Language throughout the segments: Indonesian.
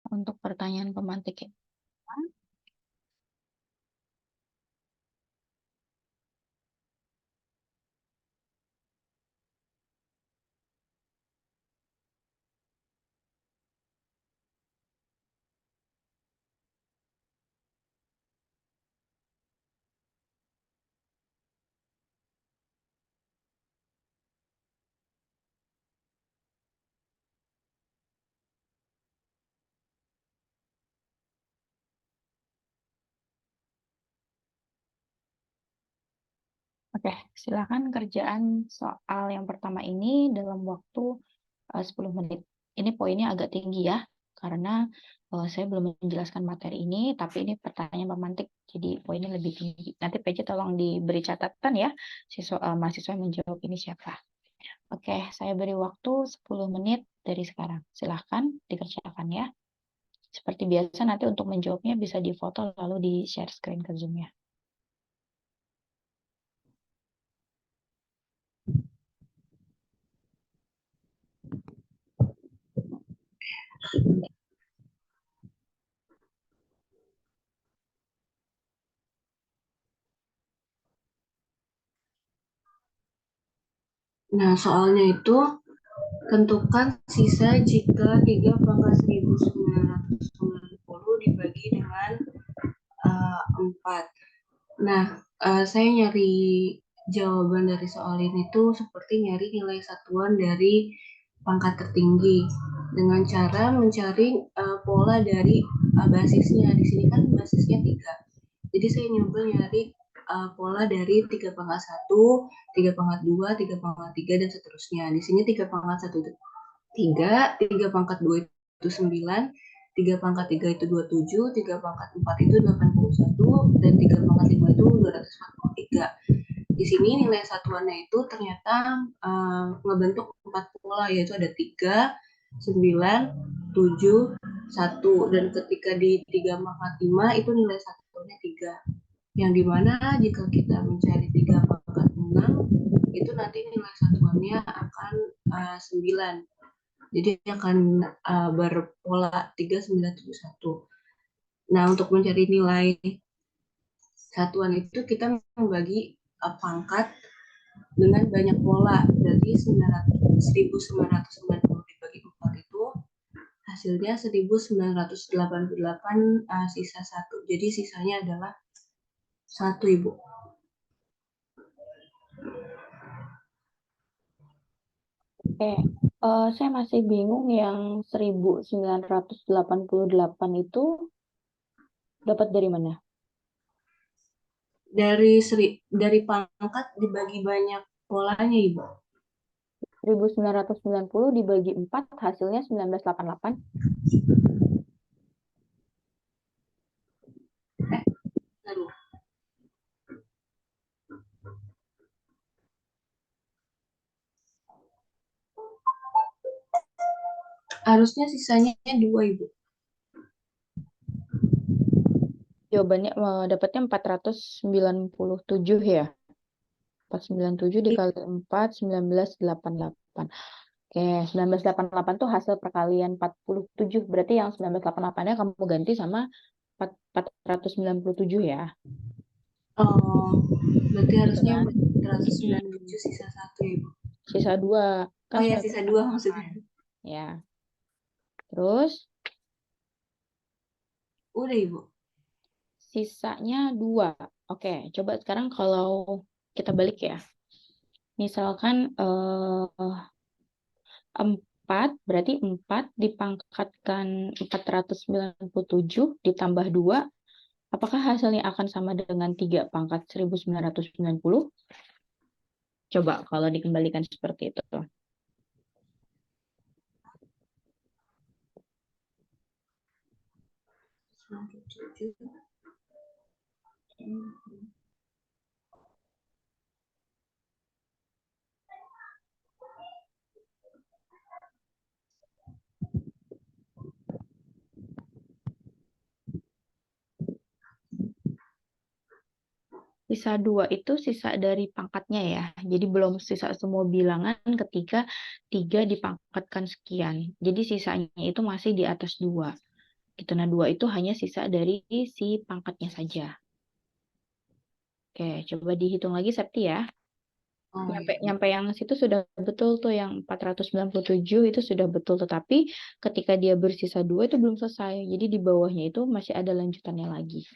untuk pertanyaan pemantik ya. Oke, silakan kerjaan soal yang pertama ini dalam waktu 10 menit. Ini poinnya agak tinggi ya, karena saya belum menjelaskan materi ini, tapi ini pertanyaan pemantik, jadi poinnya lebih tinggi. Nanti PJ tolong diberi catatan ya, mahasiswa yang menjawab ini siapa. Oke, saya beri waktu 10 menit dari sekarang. Silahkan dikerjakan ya. Seperti biasa nanti untuk menjawabnya bisa difoto lalu di-share screen ke Zoom-nya. Nah, soalnya itu tentukan sisa jika 3 pangkat 1990 dibagi dengan 4. Nah, saya nyari jawaban dari soal ini tuh seperti nyari nilai satuan dari pangkat tertinggi dengan cara mencari pola dari basisnya. Di sini kan basisnya 3. Jadi saya nyoba nyari pola dari 3 pangkat 1, 3 pangkat 2, 3 pangkat 3, dan seterusnya. Di sini 3 pangkat 1 itu 3, 3 pangkat 2 itu 9, 3 pangkat 3 itu 27, 3 pangkat 4 itu 81, dan 3 pangkat 5 itu 243. Di sini nilai satuannya itu ternyata ngebentuk 4 pola, yaitu ada 3, 9, 7, 1. Dan ketika di 3 pangkat 5 itu nilai satuannya 3. Yang dimana jika kita mencari 3 pangkat 6, itu nanti nilai satuannya akan 9. Jadi akan berpola 3, 9, 7, 1. Nah, untuk mencari nilai satuan itu kita membagi pangkat dengan banyak pola. Jadi 1990 dibagi 4 itu hasilnya 1988 sisa 1. Jadi sisanya adalah 1, Ibu. Oke, saya masih bingung yang 1988 itu dapat dari mana? Dari pangkat dibagi banyak polanya, Ibu. 1990 dibagi 4 hasilnya 1988. Aduh. Harusnya sisanya 2, Ibu. Jawabannya dapatnya 497 ya. 497 dikali 4, 1988. Oke, 1988 tuh hasil perkalian 47. Berarti yang 1988-nya kamu ganti sama 497 ya. Oh, berarti Gitu harusnya kan? 497 sisa 1, Ibu. Sisa 2. Kan Oh ya, sisa 2 maksudnya. ya. Terus Udah, Ibu. sisanya 2. Oke, coba sekarang kalau kita balik ya. Misalkan 4, berarti 4 dipangkatkan 497 ditambah 2. Apakah hasilnya akan sama dengan 3 pangkat 1990? Coba kalau dikembalikan seperti itu. Sisa 2 itu sisa dari pangkatnya ya. Jadi belum sisa semua bilangan ketika 3 dipangkatkan sekian. Jadi sisanya itu masih di atas 2. Gitu. Nah, 2 itu hanya sisa dari si pangkatnya saja. Oke, coba dihitung lagi Septi ya. Oh, Nyampe, iya. nyampe yang situ sudah betul tuh, yang 497 itu sudah betul. Tetapi ketika dia bersisa 2 itu belum selesai. Jadi di bawahnya itu masih ada lanjutannya lagi.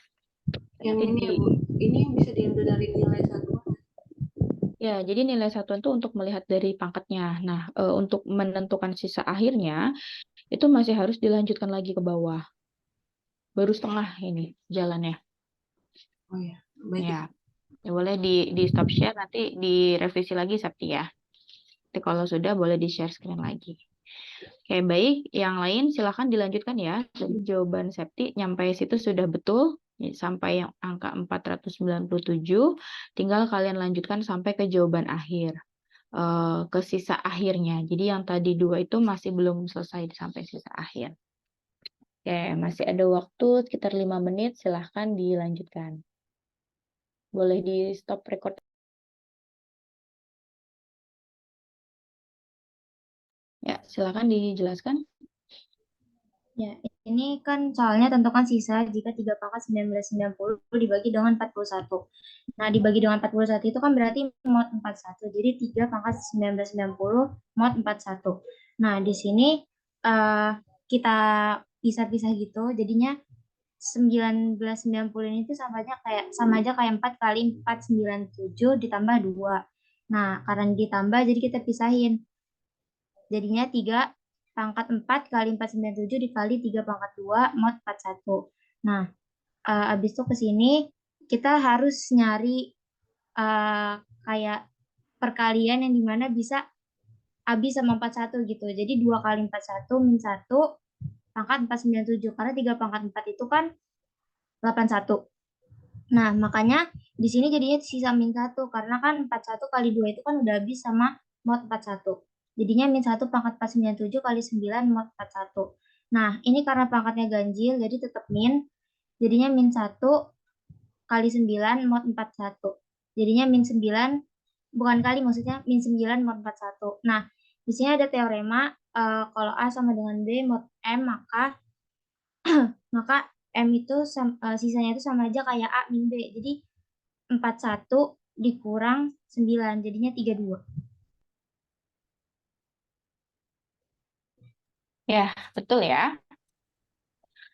Yang Nanti ini ya Bu, ini yang bisa diambil dari nilai satuan. ya, jadi nilai satuan itu untuk melihat dari pangkatnya. Nah, untuk menentukan sisa akhirnya, itu masih harus dilanjutkan lagi ke bawah. Baru setengah ini jalannya. Oh ya, baik. Ya, ya boleh di stop share, nanti direvisi lagi Sabti ya. Nanti kalau sudah boleh di-share screen lagi. Oke, baik. Yang lain silahkan dilanjutkan ya. Jadi jawaban Septi nyampe situ sudah betul. Sampai yang angka 497. Tinggal kalian lanjutkan sampai ke jawaban akhir. Ke sisa akhirnya. Jadi yang tadi 2 itu masih belum selesai sampai sisa akhir. Oke, masih ada waktu sekitar 5 menit. Silahkan dilanjutkan. Boleh di stop record. Ya, silahkan dijelaskan. Ya, ini kan soalnya tentukan sisa jika 3 pangkat 1990 dibagi dengan 41. Nah, dibagi dengan 41 itu kan berarti mod 41. Jadi 3 pangkat 1990 mod 41. Nah, di sini kita pisah-pisah gitu. Jadinya 1990 ini tuh sama aja kayak 4 kali 497 ditambah 2. Nah, karena ditambah jadi kita pisahin. Jadinya 3 pangkat 4 kali 497 dikali 3 pangkat 2 mod 41. Nah, habis itu ke sini kita harus nyari kayak perkalian yang dimana bisa habis sama 41 gitu. Jadi 2 kali 41 min 1 pangkat 497. Karena 3 pangkat 4 itu kan 81. Nah, makanya di sini jadinya sisa min 1. Karena kan 41 kali 2 itu kan udah habis sama mod 41. Jadinya min 1 pangkat 497 kali 9 mod 41. Nah, ini karena pangkatnya ganjil, jadi tetap min. Jadinya min 1 kali 9 mod 41. Jadinya min 9, bukan kali maksudnya min 9 mod 41. Nah, di sini ada teorema, kalau A sama dengan B mod M, maka M itu sisanya itu sama aja kayak A min B. Jadi 41 dikurang 9, jadinya 32. Ya, betul ya.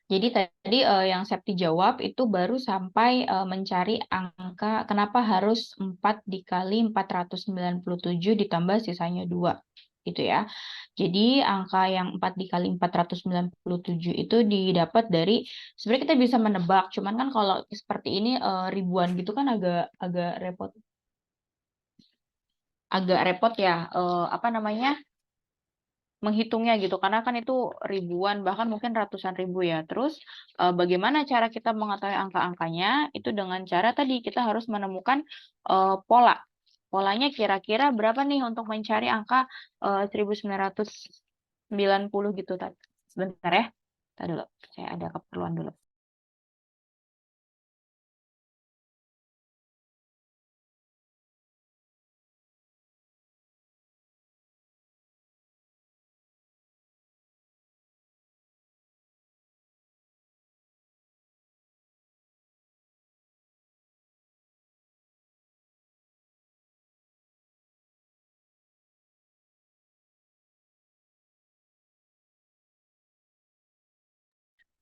Jadi tadi yang Septi jawab itu baru sampai mencari angka kenapa harus 4 dikali 497 ditambah sisanya 2. Gitu ya. Jadi angka yang 4 dikali 497 itu didapat dari, sebenarnya kita bisa menebak, cuman kan kalau seperti ini ribuan gitu kan agak agak repot. Agak repot ya, apa namanya? Menghitungnya gitu, karena kan itu ribuan bahkan mungkin ratusan ribu ya. Terus bagaimana cara kita mengetahui angka-angkanya? Itu dengan cara tadi kita harus menemukan pola. Polanya kira-kira berapa nih untuk mencari angka 1990 gitu tadi. Sebentar ya. Tadi dulu, saya ada keperluan dulu.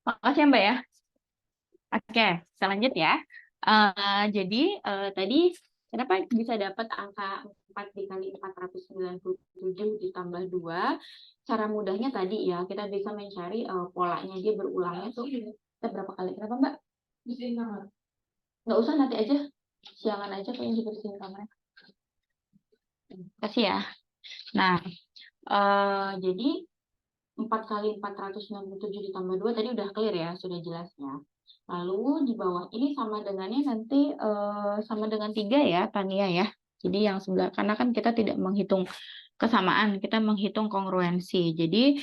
Makasih ya Mbak ya. Oke, kita lanjut ya. Jadi tadi kenapa bisa dapat angka 4 dikali 497 ditambah 2? Cara mudahnya tadi ya, kita bisa mencari polanya dia berulangnya tuh kita berapa kali. Kenapa Mbak? Nggak usah, nanti aja. Siangan aja kayaknya dibersihin kamarnya. Kasih ya. Nah, jadi 4 kali 497 ditambah 2 tadi udah clear ya, sudah jelas ya. Lalu di bawah ini sama dengannya nanti sama dengan 3 ya, Tania ya. Jadi yang sebelah, karena kan kita tidak menghitung kesamaan, kita menghitung kongruensi. Jadi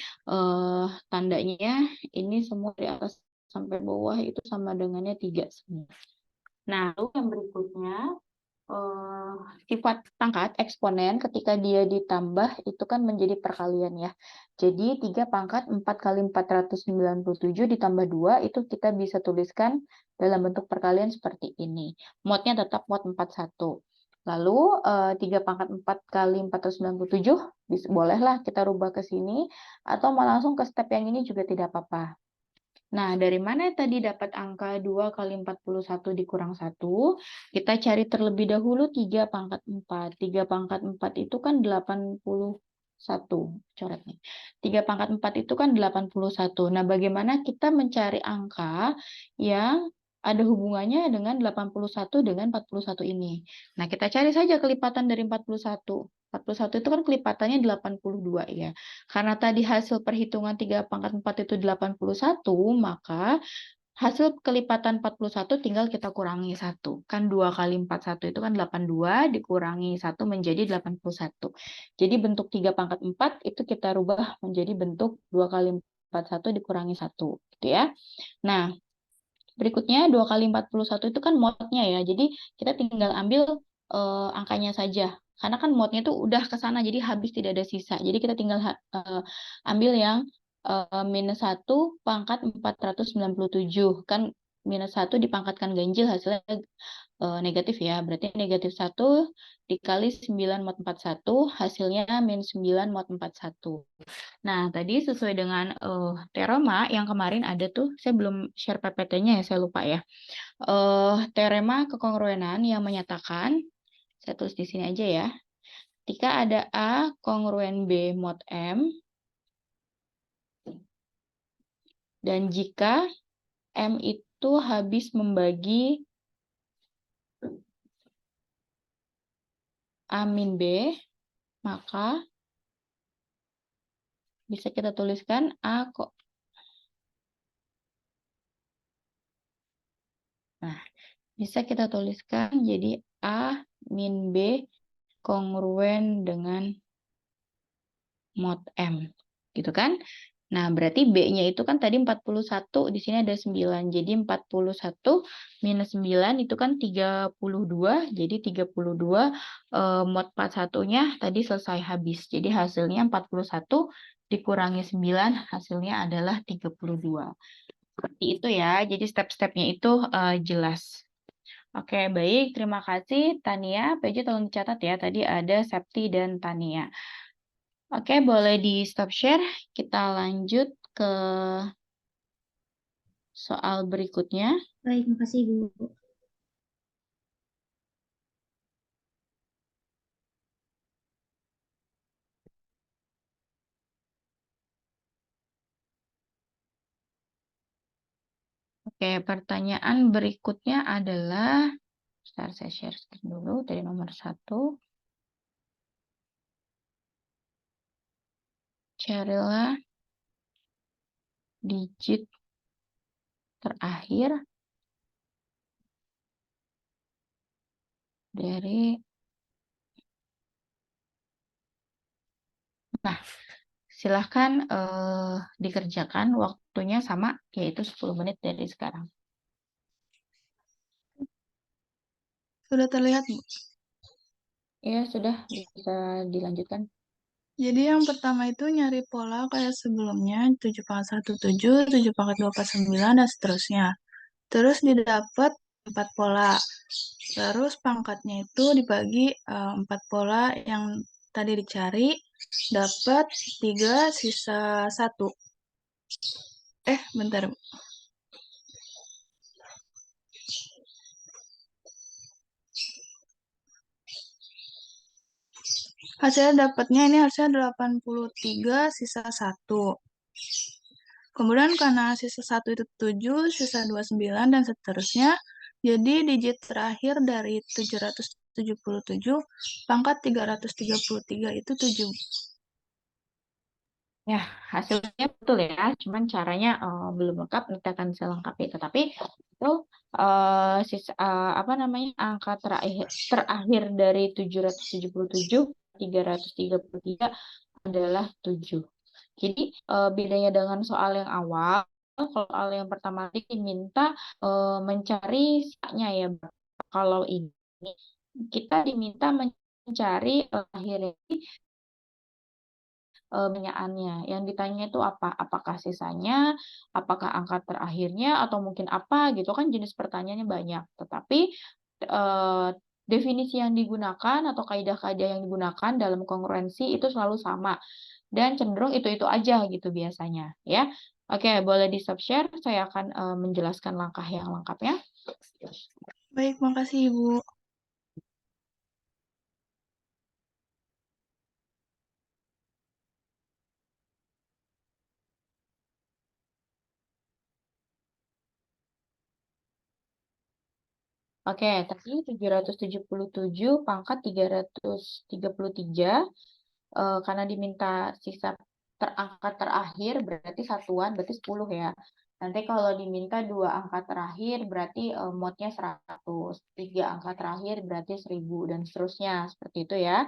tandanya ini semua di atas sampai bawah itu sama dengannya 3 semua. Nah, lalu yang berikutnya sifat pangkat eksponen ketika dia ditambah itu kan menjadi perkalian ya. Jadi 3 pangkat 4 kali 497 ditambah 2 itu kita bisa tuliskan dalam bentuk perkalian seperti ini. Modnya tetap mod 41. Lalu 3 pangkat 4 kali 497 bolehlah kita rubah ke sini atau mau langsung ke step yang ini juga tidak apa-apa. Nah, dari mana tadi dapat angka 2 kali 41 dikurang 1? Kita cari terlebih dahulu 3 pangkat 4. 3 pangkat 4 itu kan 81. Coret nih. 3 pangkat 4 itu kan 81. Nah, bagaimana kita mencari angka yang ada hubungannya dengan 81 dengan 41 ini? Nah, kita cari saja kelipatan dari 41. 41 itu kan kelipatannya 82 ya. Karena tadi hasil perhitungan 3 pangkat 4 itu 81, maka hasil kelipatan 41 tinggal kita kurangi 1. Kan 2 kali 41 itu kan 82, dikurangi 1 menjadi 81. Jadi bentuk 3 pangkat 4 itu kita rubah menjadi bentuk 2 kali 41 dikurangi 1. Gitu ya. Nah, berikutnya 2 kali 41 itu kan modnya ya. Jadi kita tinggal ambil angkanya saja. Karena kan modnya itu udah ke sana, jadi habis tidak ada sisa. Jadi kita tinggal ambil yang minus 1 pangkat 497. Kan minus 1 dipangkatkan ganjil hasilnya negatif ya. Berarti negatif 1 dikali 9 mod 41, hasilnya minus 9 mod 41. Nah, tadi sesuai dengan teorema yang kemarin ada tuh, saya belum share PPT-nya ya, saya lupa ya. Teorema kekongruenan yang menyatakan, saya tulis di sini aja ya, ketika ada A kongruen B mod M, dan jika M itu habis membagi A min B, maka bisa kita tuliskan A kok. Nah, bisa kita tuliskan jadi A min B kongruen dengan mod M. Gitu kan? Nah, berarti B-nya itu kan tadi 41, di sini ada 9. Jadi 41 minus 9 itu kan 32. Jadi 32 mod 41-nya tadi selesai habis. Jadi hasilnya 41 dikurangi 9, hasilnya adalah 32. Seperti itu ya. Jadi step-stepnya itu jelas. Oke, baik. Terima kasih Tania. PJ tolong dicatat ya. Tadi ada Septi dan Tania. Oke, boleh di stop share. Kita lanjut ke soal berikutnya. Baik, makasih Bu. Oke, pertanyaan berikutnya adalah, sebentar saya share screen dulu dari nomor 1. Carilah digit terakhir dari, nah, silahkan dikerjakan, waktunya sama, yaitu 10 menit dari sekarang. Sudah terlihat, Bu? Ya, sudah bisa dilanjutkan. Jadi yang pertama itu nyari pola kayak sebelumnya, 7/17, 7/29, dan seterusnya. Terus didapat 4 pola. Terus pangkatnya itu dibagi 4 pola yang tadi dicari, dapat 3 sisa 1. Bentar, Bu. Hasilnya dapatnya ini harusnya 83 sisa 1. Kemudian karena sisa 1 itu 7, sisa 2 9, dan seterusnya. Jadi digit terakhir dari 777, pangkat 333 itu 7. Ya, hasilnya betul ya, cuman caranya belum lengkap, nanti akan saya lengkapi. Tetapi itu apa namanya, angka terakhir dari 777, 333 adalah 7. Jadi bedanya dengan soal yang awal, soal yang pertama diminta mencari sisanya ya. Kalau ini kita diminta mencari akhirnya pertanyaannya. Yang ditanya itu apa? Apakah sisanya, apakah angka terakhirnya, atau mungkin apa gitu kan jenis pertanyaannya banyak. Tetapi definisi yang digunakan atau kaidah-kaidah yang digunakan dalam kongruensi itu selalu sama dan cenderung itu-itu aja gitu biasanya ya. Oke, boleh di stop share. Saya akan menjelaskan langkah yang lengkapnya. Baik, makasih Ibu. Oke, tadi 777 pangkat 333 karena diminta sisa angka terakhir berarti satuan berarti 10 ya. Nanti kalau diminta 2 angka terakhir berarti modnya 100, 3 angka terakhir berarti 1000 dan seterusnya seperti itu ya.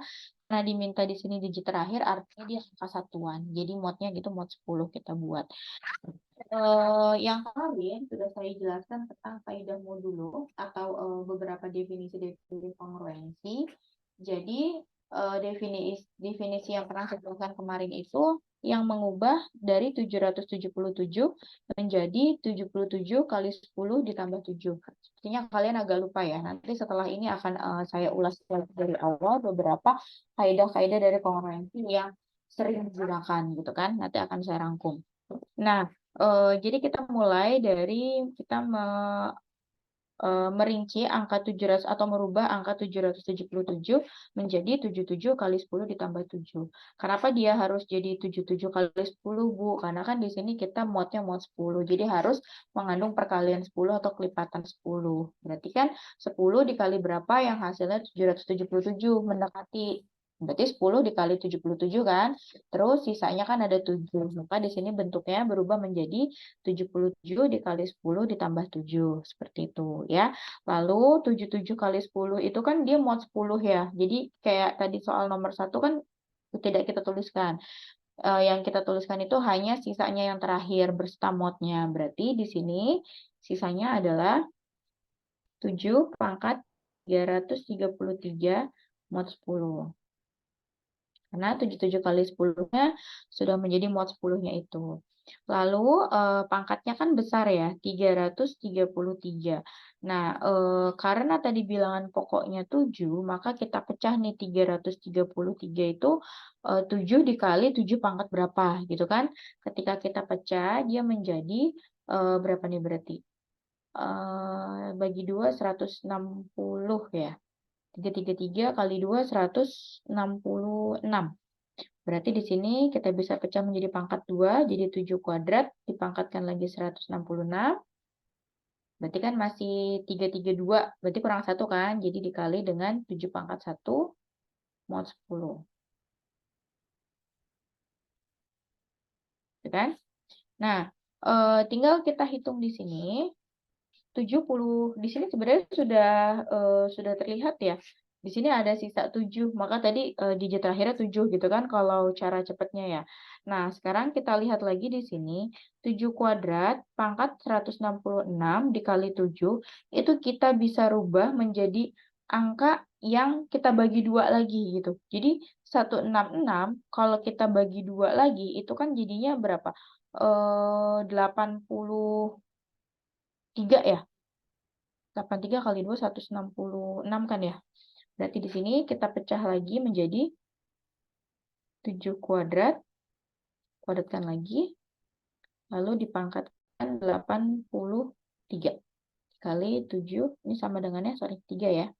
Karena diminta di sini digit terakhir artinya dia angka satuan. Jadi modnya gitu mod 10 kita buat. Yang kemarin sudah saya jelaskan tentang kaidah modulo atau beberapa definisi kongruensi. Jadi definisi yang pernah saya jelaskan kemarin itu yang mengubah dari 777 menjadi 77 kali 10 ditambah 7. Sepertinya kalian agak lupa ya. Nanti setelah ini akan saya ulas dari awal beberapa kaidah-kaidah dari kongruensi yang sering digunakan gitu kan. Nanti akan saya rangkum. Nah, jadi kita mulai dari kita merinci angka 700 atau merubah angka 777 menjadi 77 kali 10 ditambah 7. Kenapa dia harus jadi 77 kali 10, Bu? Karena kan di sini kita modnya mod 10. Jadi harus mengandung perkalian 10 atau kelipatan 10. Berarti kan 10 dikali berapa yang hasilnya 777 mendekati. Berarti 10 dikali 77 kan. Terus sisanya kan ada 7. Maka di sini bentuknya berubah menjadi 77 dikali 10 ditambah 7. Seperti itu ya. Lalu 77 kali 10 itu kan dia mod 10 ya. Jadi kayak tadi soal nomor 1 kan tidak kita tuliskan. Yang kita tuliskan itu hanya sisanya yang terakhir berserta modnya. Berarti di sini sisanya adalah 7 pangkat 333 mod 10. Karena 77 kali 10-nya sudah menjadi mod 10-nya itu. Lalu pangkatnya kan besar ya, 333. Nah, karena tadi bilangan pokoknya 7, maka kita pecah nih 333 itu 7 dikali 7 pangkat berapa gitu kan. Ketika kita pecah, dia menjadi berapa nih berarti? Bagi 2, 160 ya. 333 kali 2, 166. Berarti di sini kita bisa pecah menjadi pangkat 2, jadi 7 kuadrat, dipangkatkan lagi 166. Berarti kan masih 332, berarti kurang 1 kan? Jadi dikali dengan 7 pangkat 1 mod 10. Gitu kan? Nah, tinggal kita hitung di sini. 70 di sini sebenarnya sudah terlihat ya. Di sini ada sisa 7, maka tadi digit terakhirnya 7 gitu kan kalau cara cepatnya ya. Nah, sekarang kita lihat lagi di sini 7 kuadrat pangkat 166 dikali 7 itu kita bisa rubah menjadi angka yang kita bagi 2 lagi gitu. Jadi 166 kalau kita bagi 2 lagi itu kan jadinya berapa? 83 ya. 83 kali 2, 166 kan ya. Berarti di sini kita pecah lagi menjadi 7 kuadrat. Kuadratkan lagi. Lalu dipangkatkan 83. Kali 7, ini sama dengannya, 3 ya.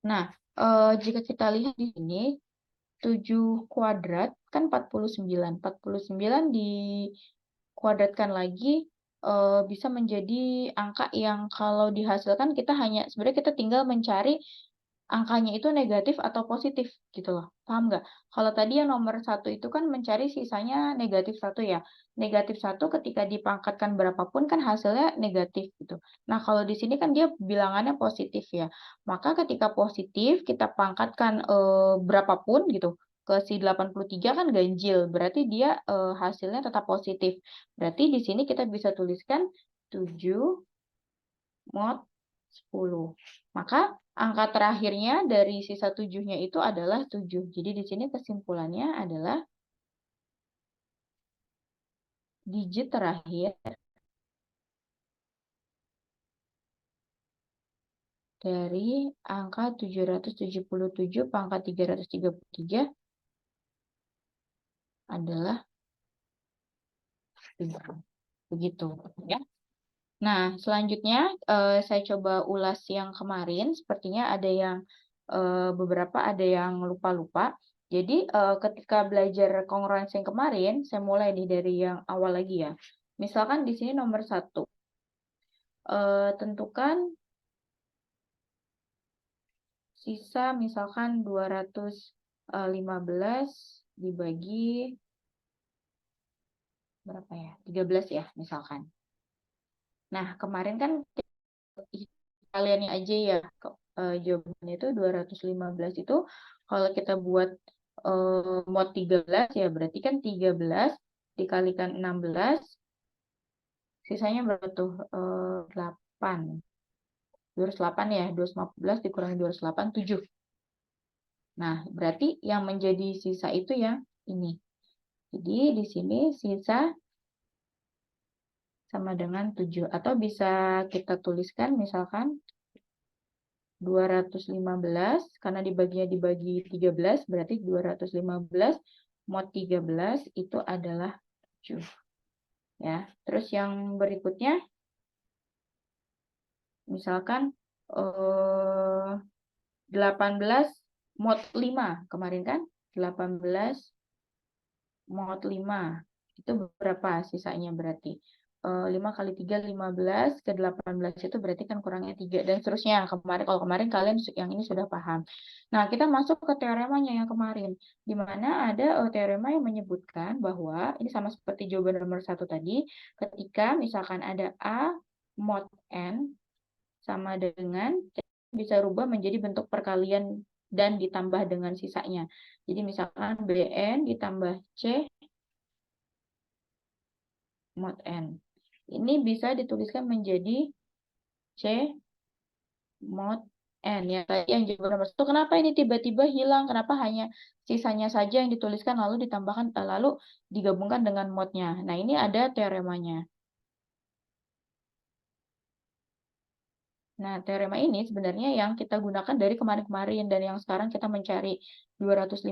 Nah, jika kita lihat di sini, 7 kuadrat kan 49. 49 dikuadratkan lagi bisa menjadi angka yang kalau dihasilkan kita hanya, sebenarnya kita tinggal mencari angkanya itu negatif atau positif gitu loh. Paham nggak? Kalau tadi yang nomor 1 itu kan mencari sisanya negatif 1 ya. Negatif 1 ketika dipangkatkan berapapun kan hasilnya negatif gitu. Nah, kalau di sini kan dia bilangannya positif ya. Maka ketika positif kita pangkatkan berapapun gitu. ke si 83 kan ganjil, berarti dia hasilnya tetap positif. Berarti di sini kita bisa tuliskan 7 mod 10. Maka angka terakhirnya dari sisa 7-nya itu adalah 7. Jadi di sini kesimpulannya adalah digit terakhir dari angka 777 pangkat 333 adalah 7. Begitu, ya. Nah, selanjutnya saya coba ulas yang kemarin. Sepertinya ada yang beberapa ada yang lupa-lupa. Jadi ketika belajar kongruensi yang kemarin, saya mulai nih dari yang awal lagi ya. Misalkan di sini nomor 1. Tentukan sisa misalkan 215 dibagi berapa ya? 13 ya, misalkan. Nah, kemarin kan kalian aja ya, jawabannya itu 215 itu kalau kita buat mod 13 ya berarti kan 13 dikalikan 16 sisanya berapa tuh? 8. 208 ya, 215 dikurangi 208, 7. Nah, berarti yang menjadi sisa itu yang ini. Jadi di sini sisa sama dengan 7. Atau bisa kita tuliskan misalkan 215, karena dibaginya dibagi 13, berarti 215 mod 13 itu adalah 7. Ya. Terus yang berikutnya, misalkan 18 mod 5, kemarin kan 18 mod 5, itu berapa sisanya berarti? 5 kali 3, 15, ke 18 itu berarti kan kurangnya 3, dan seterusnya. Kalau kemarin kalian yang ini sudah paham. Nah, kita masuk ke teoremanya yang kemarin, di mana ada teorema yang menyebutkan bahwa, ini sama seperti jawaban nomor 1 tadi, ketika misalkan ada A mod N sama dengan, bisa rubah menjadi bentuk perkalian dan ditambah dengan sisanya. Jadi misalkan BN ditambah C mod N. Ini bisa dituliskan menjadi C mod N. Ya, yang jawaban nomor 1. Kenapa ini tiba-tiba hilang? Kenapa hanya sisanya saja yang dituliskan lalu ditambahkan lalu digabungkan dengan modnya? Nah, ini ada teoremanya. Nah, teorema ini sebenarnya yang kita gunakan dari kemarin-kemarin dan yang sekarang kita mencari 215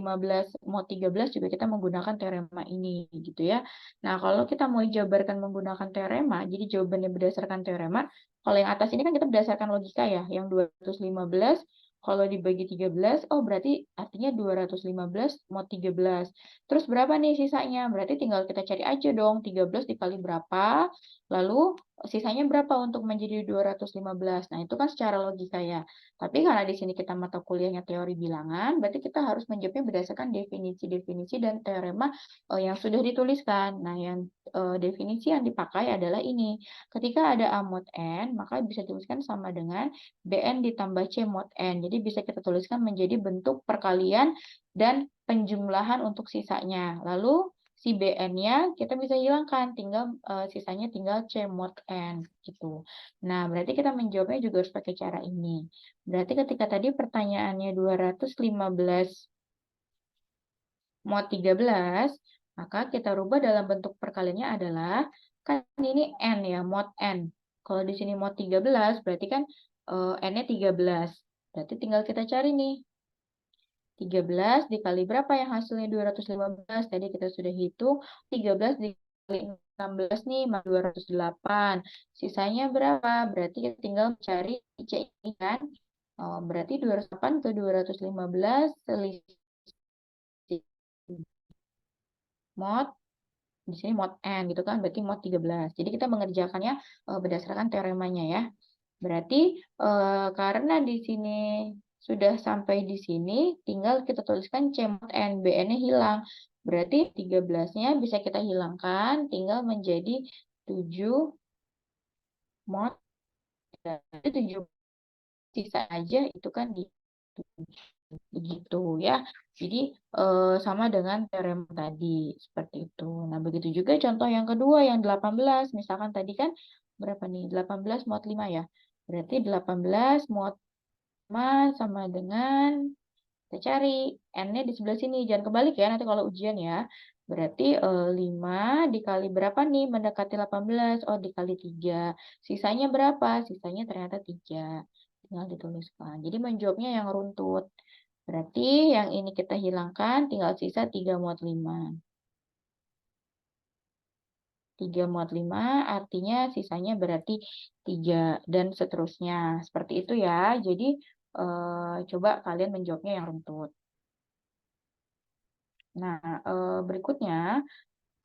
mod 13 juga kita menggunakan teorema ini gitu ya. Nah, kalau kita mau jabarkan menggunakan teorema, jadi jawabannya berdasarkan teorema, kalau yang atas ini kan kita berdasarkan logika ya, yang 215 kalau dibagi 13, oh berarti artinya 215 mod 13. Terus berapa nih sisanya? Berarti tinggal kita cari aja dong, 13 dikali berapa, lalu sisanya berapa untuk menjadi 215. Nah, itu kan secara logika ya. Tapi karena di sini kita mata kuliahnya teori bilangan, berarti kita harus menjawabnya berdasarkan definisi-definisi dan teorema yang sudah dituliskan. Nah, yang definisi yang dipakai adalah ini. Ketika ada A mod N, maka bisa dituliskan sama dengan BN ditambah C mod N. Jadi bisa kita tuliskan menjadi bentuk perkalian dan penjumlahan untuk sisanya. Lalu si BN-nya kita bisa hilangkan, tinggal sisanya tinggal C mod N gitu. Nah, berarti kita menjawabnya juga harus pakai cara ini. Berarti ketika tadi pertanyaannya 215 mod 13, maka kita rubah dalam bentuk perkaliannya adalah, kan ini N ya, mod N. Kalau di sini mod 13, berarti kan N-nya 13. Berarti tinggal kita cari nih. 13 dikali berapa yang hasilnya 215? Tadi kita sudah hitung. 13 dikali 16 nih, 208. Sisanya berapa? Berarti kita tinggal mencari C ini kan. Berarti 208 ke 215 selisih mod, di sini mod N gitu kan, berarti mod 13. Jadi kita mengerjakannya berdasarkan teoremanya ya. Berarti karena di sini sudah sampai di sini, tinggal kita tuliskan C mod N, BN-nya hilang. Berarti 13-nya bisa kita hilangkan, tinggal menjadi 7 mod. Jadi 7 sisa aja itu kan di 7. begitu ya. Jadi sama dengan teorema tadi seperti itu. Nah, begitu juga contoh yang kedua yang 18. Misalkan tadi kan berapa nih? 18 mod 5 ya. Berarti 18 mod 5 sama dengan kita cari N-nya di sebelah sini. Jangan kebalik ya nanti kalau ujian ya. Berarti 5 dikali berapa nih mendekati 18? Oh, dikali 3. Sisanya berapa? Sisanya ternyata 3. Tinggal dituliskan. Jadi menjawabnya yang runtut. Berarti yang ini kita hilangkan, tinggal sisa 3 mod 5. 3 mod 5 artinya sisanya berarti 3 dan seterusnya. Seperti itu ya. Jadi coba kalian menjawabnya yang runtut. Nah, berikutnya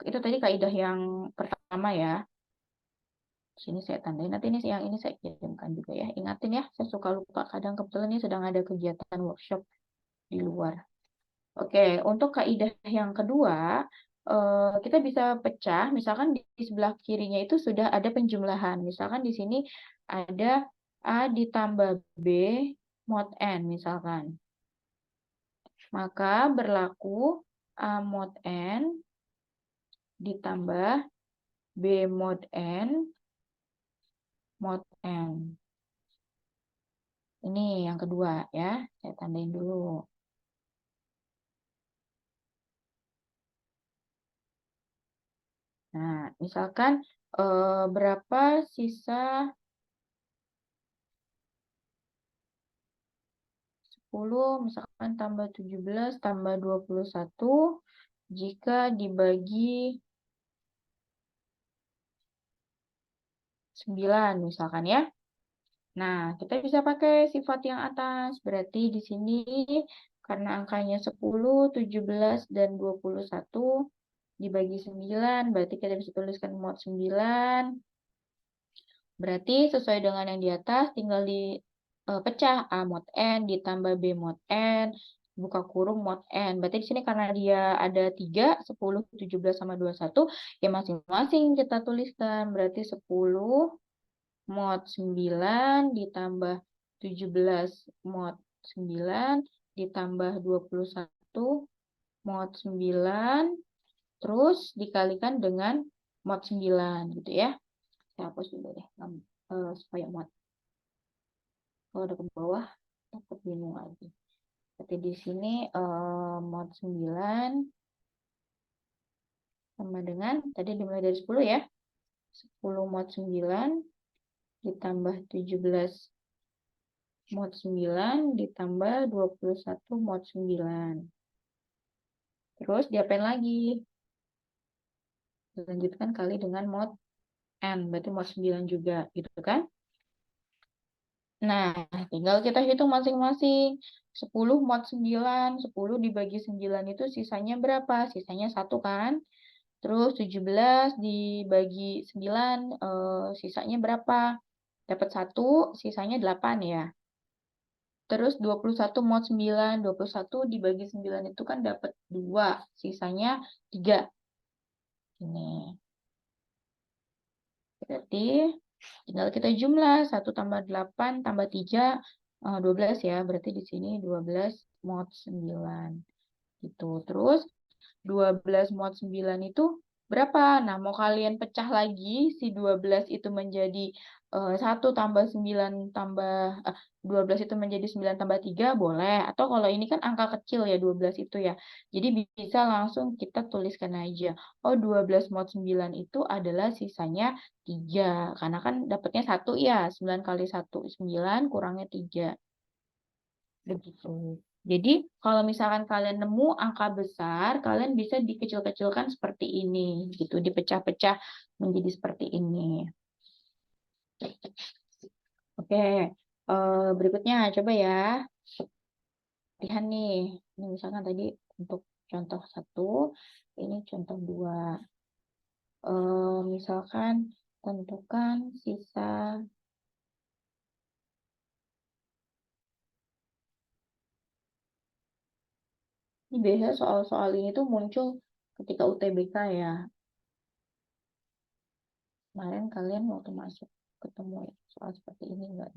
itu tadi kaidah yang pertama ya. Sini saya tandain. Nanti ini yang ini saya kirimkan juga ya. Ingatin ya, saya suka lupa. Kadang kebetulan ini sedang ada kegiatan workshop di luar. Oke, untuk kaidah yang kedua, kita bisa pecah. Misalkan di sebelah kirinya itu sudah ada penjumlahan. Misalkan di sini ada A ditambah B mod N misalkan. Maka berlaku A mod N ditambah B mod N mod N. Ini yang kedua ya, saya tandain dulu. Nah, misalkan berapa sisa 10, misalkan tambah 17, tambah 21, jika dibagi 9, misalkan ya. Nah, kita bisa pakai sifat yang atas. Berarti di sini karena angkanya 10, 17, dan 21 dibagi 9, berarti kita bisa tuliskan mod 9. Berarti sesuai dengan yang di atas, tinggal dipecah A mod N ditambah B mod N, buka kurung mod N. Berarti di sini karena dia ada 3, 10, 17, sama 21, ya masing-masing kita tuliskan. Berarti 10 mod 9 ditambah 17 mod 9 ditambah 21 mod 9, terus dikalikan dengan mod 9 gitu ya. Saya hapus dulu deh supaya muat. Kalau udah ke bawah takut bingung lagi. Berarti di sini mod 9 sama dengan tadi dimulai dari 10 ya. 10 mod 9 ditambah 17 mod 9 ditambah 21 mod 9. Terus diapain lagi? Dilanjutkan kali dengan mod N, berarti mod 9 juga gitu kan? Nah, tinggal kita hitung masing-masing. 10 mod 9, 10 dibagi 9 itu sisanya berapa? Sisanya 1 kan? Terus 17 dibagi 9, sisanya berapa? Dapat 1, sisanya 8 ya. Terus 21 mod 9, 21 dibagi 9 itu kan dapat 2, sisanya 3. Ini. Berarti tinggal kita jumlah 1 tambah 8 tambah 3, 12 ya. Berarti di sini 12 mod 9. Gitu. Terus 12 mod 9 itu berapa? Nah, mau kalian pecah lagi si 12 itu menjadi 1 tambah 9 tambah 12 itu menjadi 9 tambah 3 boleh. Atau kalau ini kan angka kecil ya 12 itu ya. Jadi bisa langsung kita tuliskan aja. Oh, 12 mod 9 itu adalah sisanya 3. Karena kan dapatnya 1 ya. 9 kali 1, 9 kurangnya 3. Begitu. Jadi, kalau misalkan kalian nemu angka besar, kalian bisa dikecil-kecilkan seperti ini, gitu, dipecah-pecah menjadi seperti ini. Oke, berikutnya coba ya, latihan nih. Ini misalkan tadi untuk contoh 1, ini contoh 2. Misalkan tentukan sisa. Ini biasanya soal-soal ini tuh muncul ketika UTBK ya. Kemarin kalian waktu masuk ketemu soal seperti ini enggak?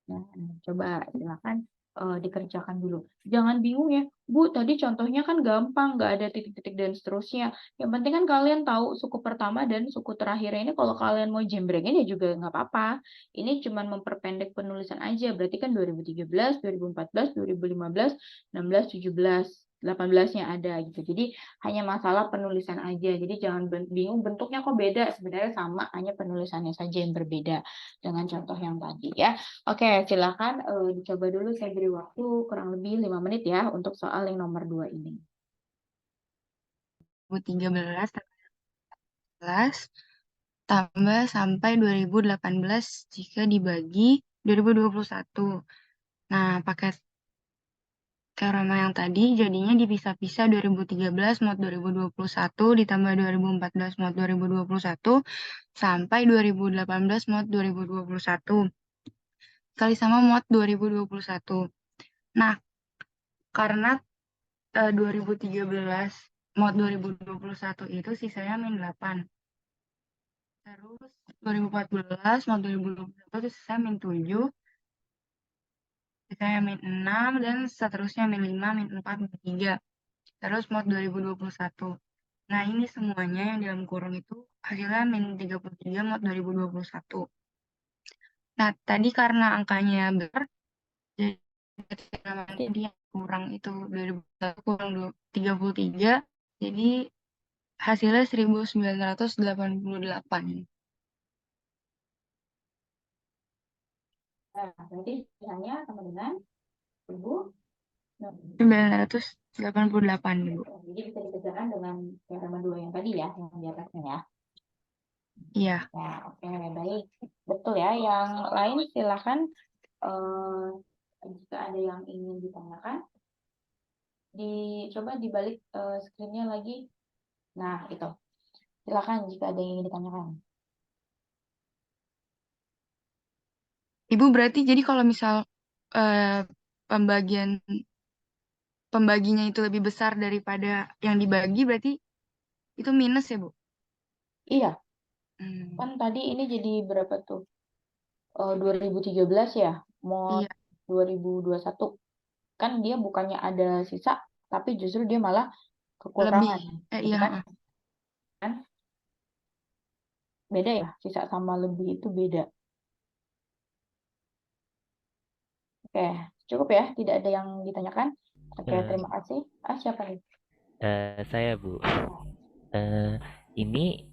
Nah, coba silakan dikerjakan dulu. Jangan bingung ya, Bu, tadi contohnya kan gampang, nggak ada titik-titik dan seterusnya. Yang penting kan kalian tahu suku pertama dan suku terakhirnya ini kalau kalian mau jembrengin ya juga nggak apa-apa. Ini cuma memperpendek penulisan aja. Berarti kan 2013, 2014, 2015, 16, 17, 18-nya ada gitu. Jadi hanya masalah penulisan aja. Jadi jangan bingung bentuknya kok beda. Sebenarnya sama, hanya penulisannya saja yang berbeda dengan contoh yang tadi ya. Oke, silakan dicoba dulu. Saya beri waktu kurang lebih 5 menit ya untuk soal yang nomor 2 ini. 2013 tambah sampai 2018 jika dibagi 2021. Nah, pakai teorema yang tadi jadinya dipisah-pisah 2013 mod 2021 ditambah 2014 mod 2021 sampai 2018 mod 2021 kali sama mod 2021. Nah, karena 2013 mod 2021 itu sisanya min 8. Terus 2014 mod 2021 itu sisanya min 7. Sisanya min 6 dan seterusnya min 5, min 4, min 3. Terus mod 2021. Nah, ini semuanya yang dalam kurung itu hasilnya min 33 mod 2021. Nah, tadi karena angkanya besar, jadi yang kurang itu 2021 kurang 33, jadi hasilnya 1988. Nah, berarti sisanya sama dengan 1988 Ibu. Jadi bisa dikerjakan dengan teorema 2 yang tadi ya, yang di atasnya ya. Iya. Ya, oke, baik. Betul ya. Yang lain silakan jika ada yang ingin ditanyakan, dicoba dibalik screen-nya lagi. Nah, itu. Silakan jika ada yang ingin ditanyakan. Ibu berarti jadi kalau misal pembaginya itu lebih besar daripada yang dibagi, berarti itu minus ya, Bu? Iya, kan tadi ini jadi berapa tuh? 2013 ya, mau Iya. 2021. Kan dia bukannya ada sisa, tapi justru dia malah kekurangan. Lebih. Iya. Kan? Beda ya, sisa sama lebih itu beda. Oke, cukup ya, tidak ada yang ditanyakan. Oke, terima kasih. Siapa nih? Saya, Bu. Ini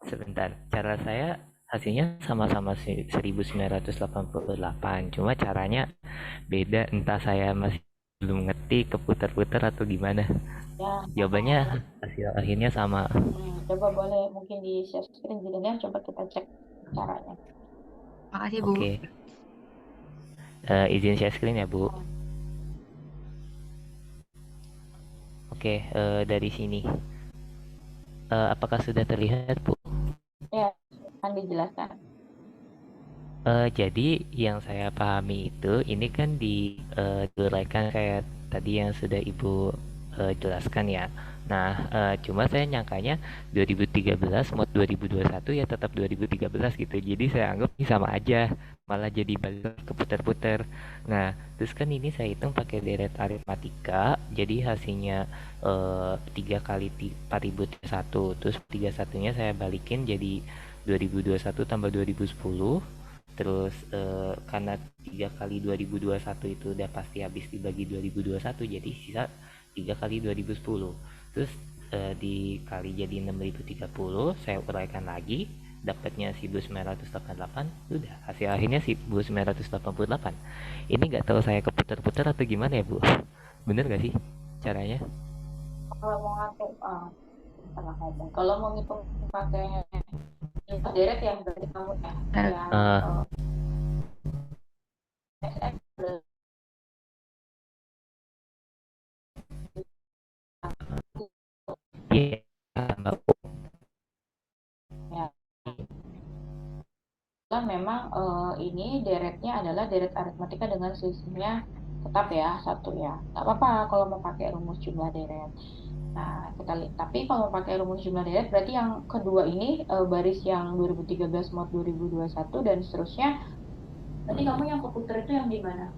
sebentar, cara saya hasilnya sama-sama 1988, cuma caranya beda, entah saya masih belum ngerti, keputar-putar atau gimana. Ya, Jawabannya hasil akhirnya sama. coba boleh mungkin di share screen jadinya, coba kita cek caranya. Makasih, Bu. Oke. Izin share screen ya, Bu. Oke, dari sini. Apakah sudah terlihat, Bu? Ya, akan dijelaskan. Jadi yang saya pahami itu, ini kan diuraikan kayak tadi yang sudah Ibu jelaskan ya. Nah, cuma saya nyangkanya 2013 mod 2021 ya tetap 2013 gitu. Jadi saya anggap ini sama aja, malah jadi balik keputar-putar. Nah, terus kan ini saya hitung pakai deret aritmatika, jadi hasilnya 3 kali 4001. Terus 31-nya saya balikin jadi 2021 tambah 2010. Terus karena 3 kali 2021 itu udah pasti habis dibagi 2021, jadi sisa 3 kali 2010. Terus dikali jadi 6030, saya uraikan lagi, dapatnya 1988. Udah, hasil akhirnya 1988. Ini nggak tahu saya keputar-putar atau gimana ya, Bu? Bener nggak sih caranya? Kalau mau ngatur, kalau mau ngitung pakai deret ya berarti kamu ya. Iya, Mbak. Ya. Memang ini deretnya adalah deret aritmatika dengan selisihnya tetap ya, 1 ya. Nggak apa-apa kalau mau pakai rumus jumlah deret. Nah, kita lihat. Tapi kalau pakai rumus jumlah deret, berarti yang kedua ini baris yang 2013 mod 2021 dan seterusnya Berarti kamu yang keputar itu yang di mana?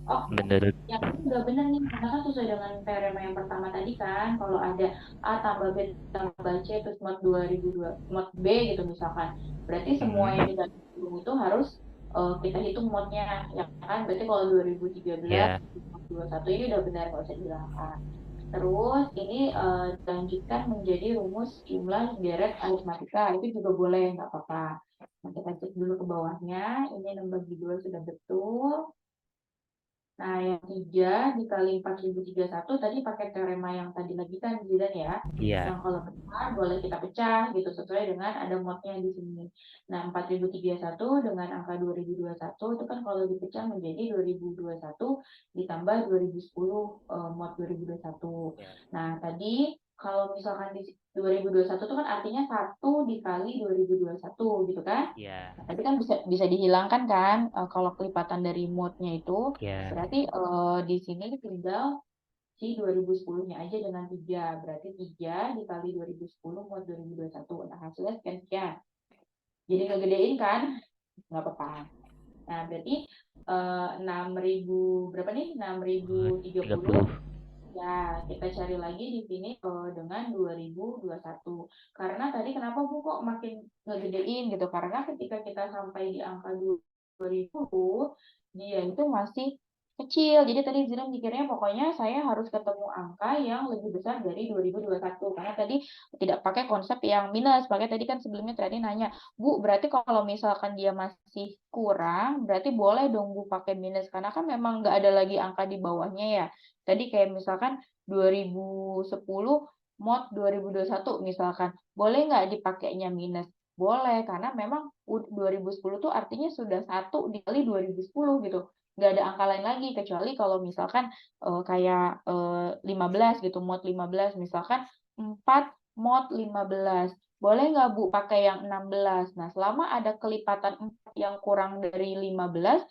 Oh, Menurut yang ini udah bener nih, karena kan sesuai dengan teorema yang pertama tadi kan, kalau ada A tambah B tambah C terus mod 2002, mod B gitu misalkan. Berarti semua yang di hmm, dalam kurung itu harus kita hitung modnya, ya kan? Berarti kalau 2013 ya, mod 21 ini udah benar, nggak usah dihilangkan. Terus ini dilanjutkan menjadi rumus jumlah deret aritmatika, itu juga boleh, nggak apa-apa. Nah, kita cek dulu ke bawahnya, ini nomor 2 sudah betul. Nah, yang 3 dikali 4031 tadi pakai teorema yang tadi lagi kan, Zidan ya. iya, Yang kalau besar boleh kita pecah gitu sesuai dengan ada modnya di sini. Nah, 4031 dengan angka 2021 itu kan kalau dipecah menjadi 2021 ditambah 2010 mod 2021. ya, Nah, tadi kalau misalkan di 2021 itu kan artinya 1 dikali 2021 gitu kan. ya, Nah, tapi kan bisa bisa dihilangkan kan kalau kelipatan dari modnya itu. ya, Berarti di sini tinggal si 2010-nya aja dengan 3. Berarti 3 dikali 2010 mod 2021. Nah, hasilnya sekian-sekian. Jadi ngegedein kan? Nggak apa-apa. Nah, berarti 6.000 berapa nih? oh, 6.030. 30, Ya, kita cari lagi di sini dengan 2021. Karena tadi kenapa Bu kok makin ngegedein gitu? Karena ketika kita sampai di angka 2000, dia itu masih kecil. Jadi tadi Zidan mikirnya pokoknya saya harus ketemu angka yang lebih besar dari 2021. Karena tadi tidak pakai konsep yang minus. Pakai tadi kan sebelumnya tadi nanya, Bu, berarti kalau misalkan dia masih kurang, berarti boleh dong Bu pakai minus. Karena kan memang nggak ada lagi angka di bawahnya ya. Tadi kayak misalkan 2010 mod 2021 misalkan. Boleh nggak dipakainya minus? Boleh, karena memang 2010 tuh artinya sudah 1 dikali 2010 gitu. Nggak ada angka lain lagi, kecuali kalau misalkan kayak 15 gitu, mod 15. Misalkan 4 mod 15. Boleh nggak Bu pakai yang 16? Nah, selama ada kelipatan 4 yang kurang dari 15,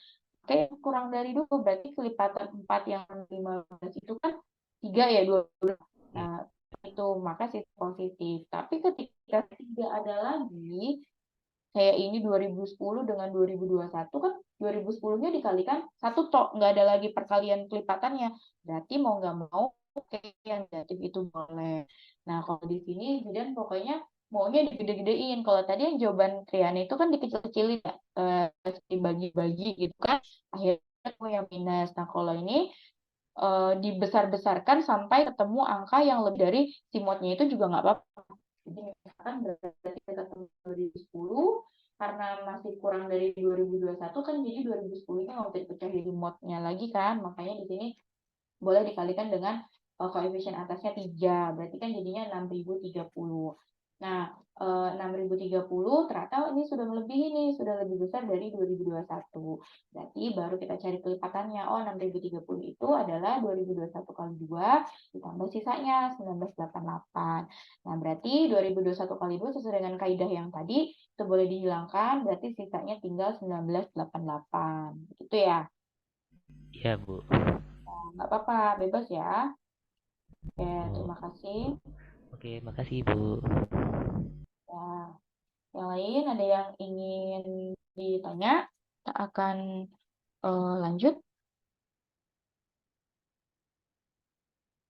kayak kurang dari dulu, berarti kelipatan 4 yang 15 itu kan 3 ya, 2. ya, Nah, itu maka sisi positif. Tapi ketika tidak ada lagi, kayak ini 2010 dengan 2021 kan 2010-nya dikalikan 1 tok, nggak ada lagi perkalian kelipatannya. Berarti mau nggak mau kayak yang negatif itu boleh. Nah, kalau di sini Zidan pokoknya maunya digede-gedein. Kalau tadi yang jawaban Triana itu kan dikecil-kecilin ya, dibagi-bagi gitu kan. Akhirnya mau yang minus. Nah, kalau ini dibesar-besarkan sampai ketemu angka yang lebih dari si modnya itu juga nggak apa-apa. Jadi misalkan berarti kita ketemu 2010 karena masih kurang dari 2021 kan jadi 2010-nya nggak bisa dipecah jadi modnya lagi kan. Makanya di sini boleh dikalikan dengan koefisien atasnya 3. Berarti kan jadinya 6.030. Nah, 6.030 ternyata ini sudah melebihi nih, sudah lebih besar dari 2021. Berarti baru kita cari kelipatannya. Oh, 6.030 itu adalah 2021 kali 2 ditambah sisanya 1988. Nah, berarti 2021 kali 2 sesuai dengan kaidah yang tadi itu boleh dihilangkan, berarti sisanya tinggal 1988. Gitu ya. iya Bu. Nggak apa-apa, bebas ya. Oke, Oh, terima kasih. oke, makasih Bu. Ya, yang lain ada yang ingin ditanya? Kita akan lanjut.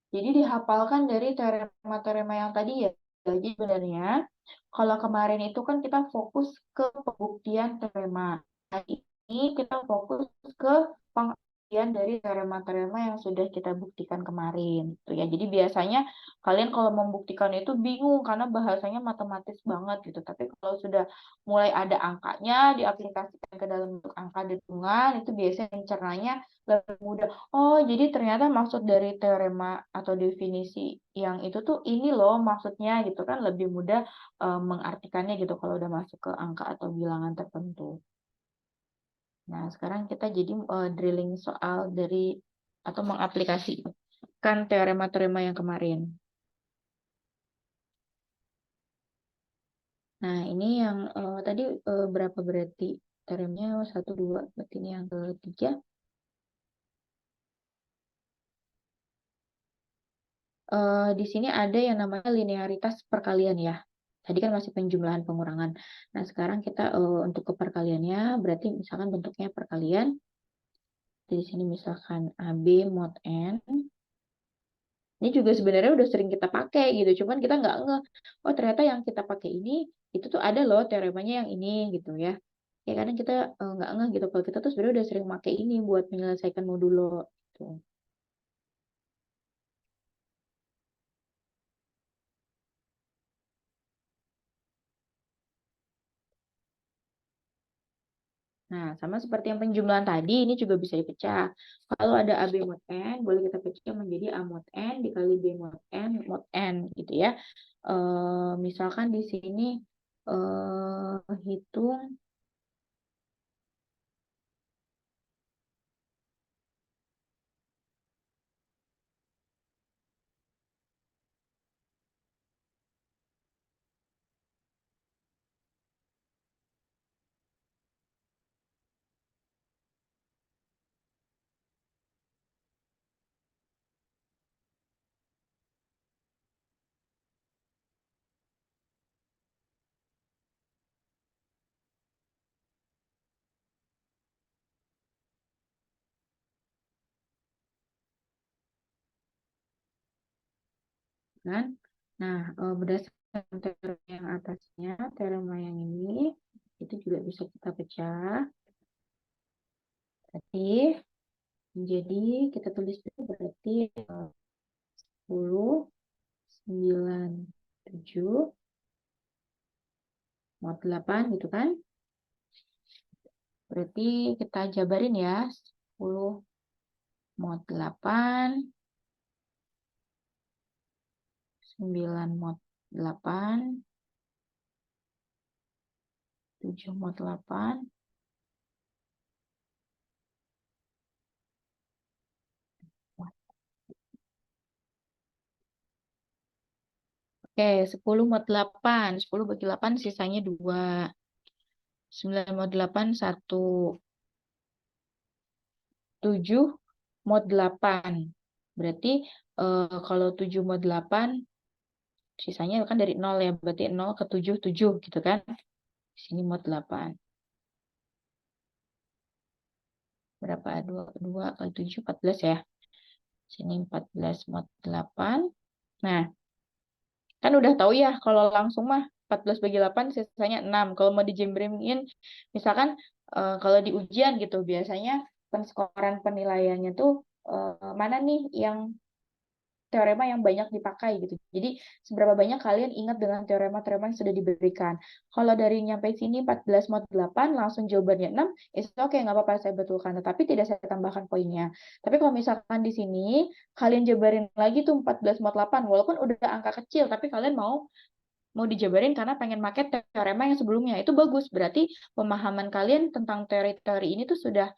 Jadi dihafalkan dari teorema-teorema yang tadi ya. Jadi sebenarnya kalau kemarin itu kan kita fokus ke pembuktian teorema. Nah, ini kita fokus ke pengertian dari teorema-teorema yang sudah kita buktikan kemarin. Gitu ya. Jadi biasanya kalian kalau membuktikan itu bingung karena bahasanya matematis banget gitu. Tapi kalau sudah mulai ada angkanya diaplikasikan ke dalam bentuk angka dan hitungan, itu biasanya pencernanya lebih mudah. Oh, jadi ternyata maksud dari teorema atau definisi yang itu tuh ini loh maksudnya gitu kan lebih mudah mengartikannya gitu kalau udah masuk ke angka atau bilangan tertentu. Nah, sekarang kita jadi drilling soal dari atau mengaplikasikan teorema-teorema yang kemarin. Nah, ini yang tadi berapa berarti teoremnya 1, 2, berarti ini yang ketiga. Di sini ada yang namanya linearitas perkalian ya. Tadi kan masih penjumlahan pengurangan. Nah, sekarang kita untuk ke perkaliannya, berarti misalkan bentuknya perkalian. Di sini misalkan AB mod N. Ini juga sebenarnya udah sering kita pakai gitu, cuman kita nggak ngeh. Oh, ternyata yang kita pakai ini, itu tuh ada loh teoremanya yang ini gitu ya. Ya kadang kita nggak ngeh gitu, kalau kita tuh sebenarnya udah sering pakai ini buat menyelesaikan modulo. Gitu. Nah, sama seperti yang penjumlahan tadi, ini juga bisa dipecah. Kalau ada AB mod N, boleh kita pecah menjadi A mod N dikali B mod N gitu ya. Misalkan di sini hitung kan. Nah, berdasarkan teorema yang atasnya, teorema yang ini, itu juga bisa kita pecah. Berarti, jadi kita tulis dulu berarti 10, 9, 7, mod 8 gitu kan. Berarti kita jabarin ya, 10 mod 8, 9 mod 8, 7 mod 8, oke, 10 mod 8. 10 bagi 8 sisanya 2. 9 mod 8, 1. 7 mod 8. Berarti kalau 7 mod 8, sisanya kan dari 0 ya. Berarti 0 ke 7, 7 gitu kan. Di sini mod 8. Berapa? 2 kali 7, 14 ya. Sini 14 mod 8. Nah, kan udah tahu ya kalau langsung mah 14 bagi 8 sisanya 6. Kalau mau dijembrengin, misalkan kalau di ujian gitu biasanya penskoran penilaiannya tuh mana nih yang teorema yang banyak dipakai gitu. Jadi seberapa banyak kalian ingat dengan teorema-teorema yang sudah diberikan. Kalau dari nyampe sini 14 mod 8 langsung jawabannya 6, itu oke, nggak apa-apa saya betulkan. Tetapi tidak saya tambahkan poinnya. Tapi kalau misalkan di sini kalian jabarin lagi tuh 14 mod 8, walaupun udah angka kecil, tapi kalian mau dijabarin karena pengen pakai teorema yang sebelumnya. Itu bagus. Berarti pemahaman kalian tentang teori-teori ini tuh sudah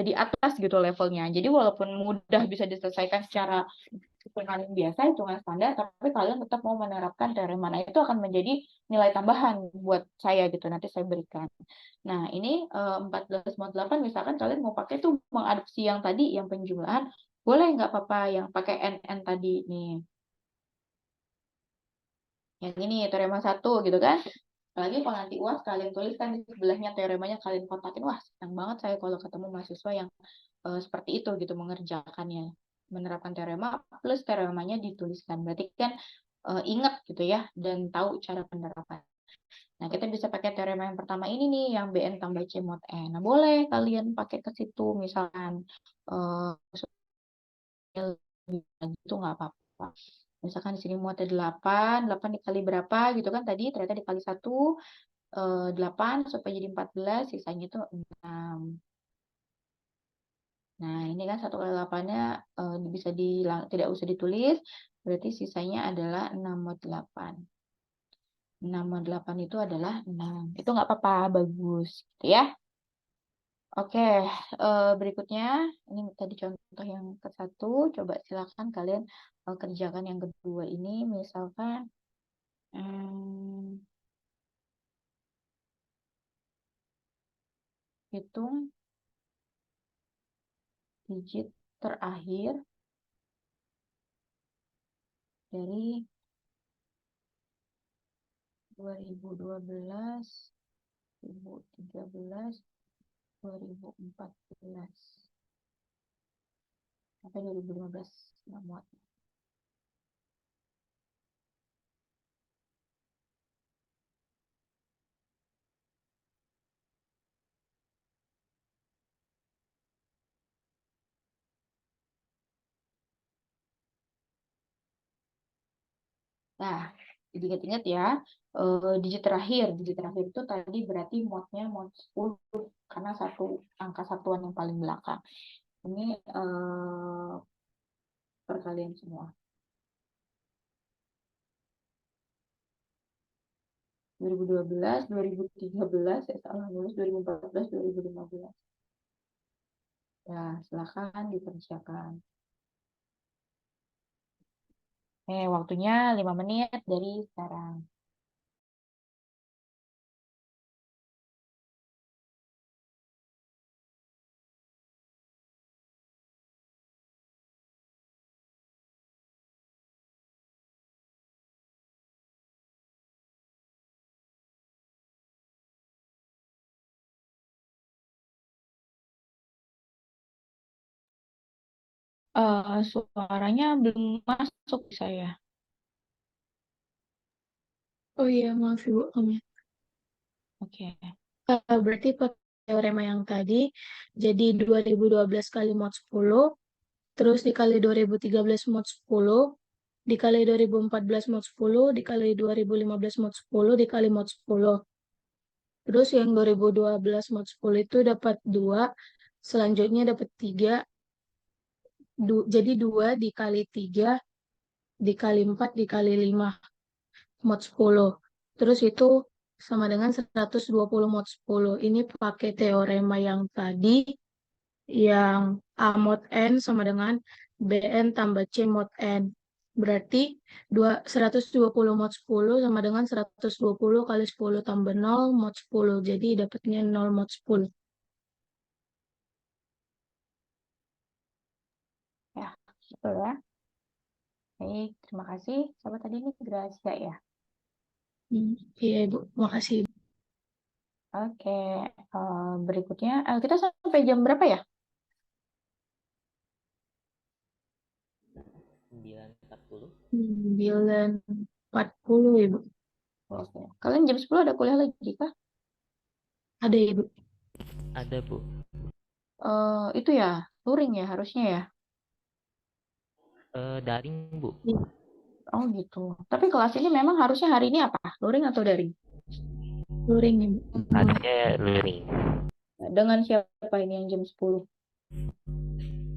di atas gitu levelnya. Jadi walaupun mudah bisa diselesaikan secara hitungan biasa, hitungan standar, tapi kalian tetap mau menerapkan teori mana itu akan menjadi nilai tambahan buat saya gitu, nanti saya berikan. Nah, ini 14 mod 8 misalkan kalian mau pakai tuh mengadopsi yang tadi, yang penjumlahan, boleh nggak apa-apa yang pakai NN tadi nih. Yang ini teorema 1 gitu kan. Apalagi kalau nanti UAS kalian tuliskan di sebelahnya teoremanya kalian kontakin, wah senang banget saya kalau ketemu mahasiswa yang seperti itu gitu mengerjakannya, menerapkan teorema plus teoremanya dituliskan. Berarti kan ingat gitu ya dan tahu cara penerapan. Nah, kita bisa pakai teorema yang pertama ini nih yang BN tambah C mod N. Nah, boleh kalian pakai ke situ misalkan itu nggak apa-apa. Misalkan di sini muatnya 8, 8 dikali berapa gitu kan tadi, ternyata dikali 1, 8 sampai jadi 14, sisanya itu 6. Nah, ini kan 1 kali 8-nya bisa tidak usah ditulis, berarti sisanya adalah 6 mod 8. 6 mod 8 itu adalah 6. Itu nggak apa-apa, bagus. Gitu ya. Oke, berikutnya, ini tadi contoh yang ke-1, coba silakan kalian kerjakan yang kedua ini, misalkan hitung digit terakhir dari 2012, 2013, 2014. Sampai 2015 nggak muat. Nah, diingat-ingat ya, digit terakhir itu tadi berarti modnya mod 10 karena satu angka satuan yang paling belakang. Ini perkalian semua. 2012, 2013, saya salah nulis 2014, 2015. Ya, silakan dikerjakan. Waktunya 5 menit dari sekarang. Suaranya belum masuk saya. Oh iya, maaf Ibu. Oke. Berarti pakai teorema yang tadi, jadi 2012 kali mod 10, terus dikali 2013 mod 10, dikali 2014 mod 10, dikali 2015 mod 10, dikali mod 10. Terus yang 2012 mod 10 itu dapat 2, selanjutnya dapat 3, jadi 2 dikali 3, dikali 4, dikali 5 mod 10. Terus itu sama dengan 120 mod 10. Ini pakai teorema yang tadi, yang A mod N sama dengan BN tambah C mod N. Berarti 120 mod 10 sama dengan 120 kali 10 tambah 0 mod 10. Jadi dapatnya 0 mod 10. Ya, betul ya. Baik, terima kasih. Siapa tadi ini Gracia ya? Iya Ibu, makasih. Oke, berikutnya kita sampai jam berapa ya? 9.40. 9.40 Ibu. Oke. Kalian jam 10 ada kuliah lagi kah? Ada Ibu. Ada, Bu. Itu ya, luring ya harusnya ya. Daring, Bu. Oh gitu. Tapi kelas ini memang harusnya hari ini apa? Luring atau daring? Luring Ibu. Harusnya luring. Dengan siapa ini yang jam 10?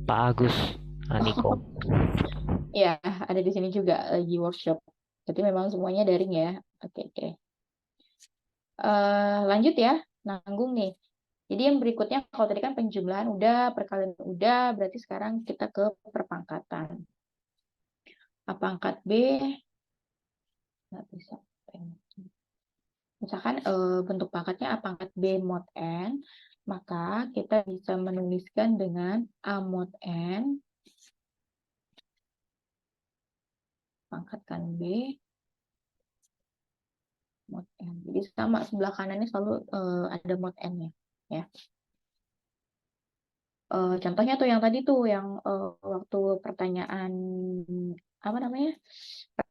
Pak Agus Aniko. Ya, ada di sini juga lagi workshop. Jadi memang semuanya daring ya. Oke. Lanjut ya, nanggung nih. Jadi yang berikutnya, kalau tadi kan penjumlahan udah, perkalian udah, berarti sekarang kita ke perpangkatan. A pangkat B, nggak bisa. Misalkan bentuk pangkatnya A pangkat B mod N, maka kita bisa menuliskan dengan A mod N, pangkatkan B, mod N. Jadi sama, sebelah kanannya selalu ada mod N-nya. Ya. Contohnya tuh yang tadi tuh, yang waktu pertanyaan, apa namanya?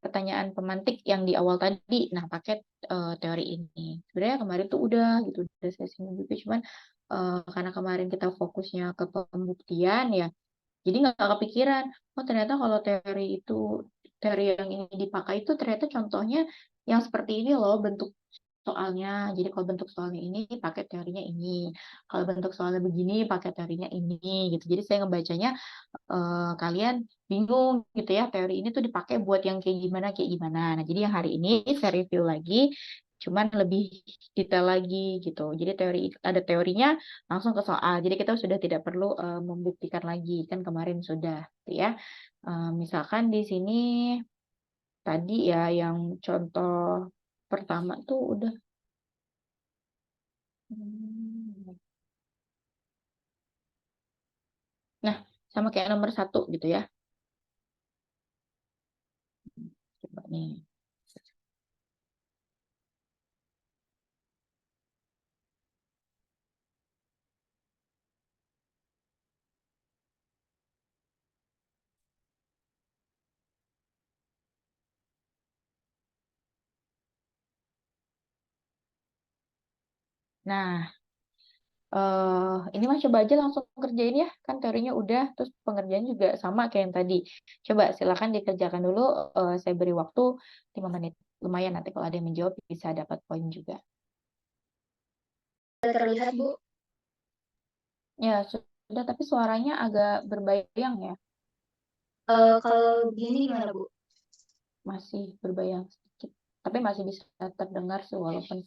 Pertanyaan pemantik yang di awal tadi, nah pakai teori ini. Sebenarnya kemarin tuh udah gitu, udah saya singgung juga, cuman karena kemarin kita fokusnya ke pembuktian ya, jadi nggak kepikiran, oh ternyata kalau teori yang ini dipakai itu ternyata contohnya yang seperti ini loh bentuk soalnya. Jadi kalau bentuk soalnya ini pakai teorinya ini, kalau bentuk soalnya begini pakai teorinya ini gitu. Jadi saya ngebacanya kalian bingung gitu ya, teori ini tuh dipakai buat yang kayak gimana. Nah, jadi yang hari ini saya review lagi, cuman lebih detail lagi gitu. Jadi ada teorinya langsung ke soal. Jadi kita sudah tidak perlu membuktikan lagi, kan kemarin sudah gitu ya. Misalkan di sini tadi ya yang contoh pertama tuh udah. Nah, sama kayak nomor 1 gitu ya. Coba nih. Nah, ini mah coba aja langsung kerjain ya. Kan teorinya udah, terus pengerjaan juga sama kayak yang tadi. Coba silakan dikerjakan dulu. Saya beri waktu 5 menit. Lumayan nanti kalau ada yang menjawab bisa dapat poin juga. Terlihat, Bu. Ya, sudah, tapi suaranya agak berbayang ya. Kalau begini gimana, Bu? Masih berbayang sedikit. Tapi masih bisa terdengar sih, walaupun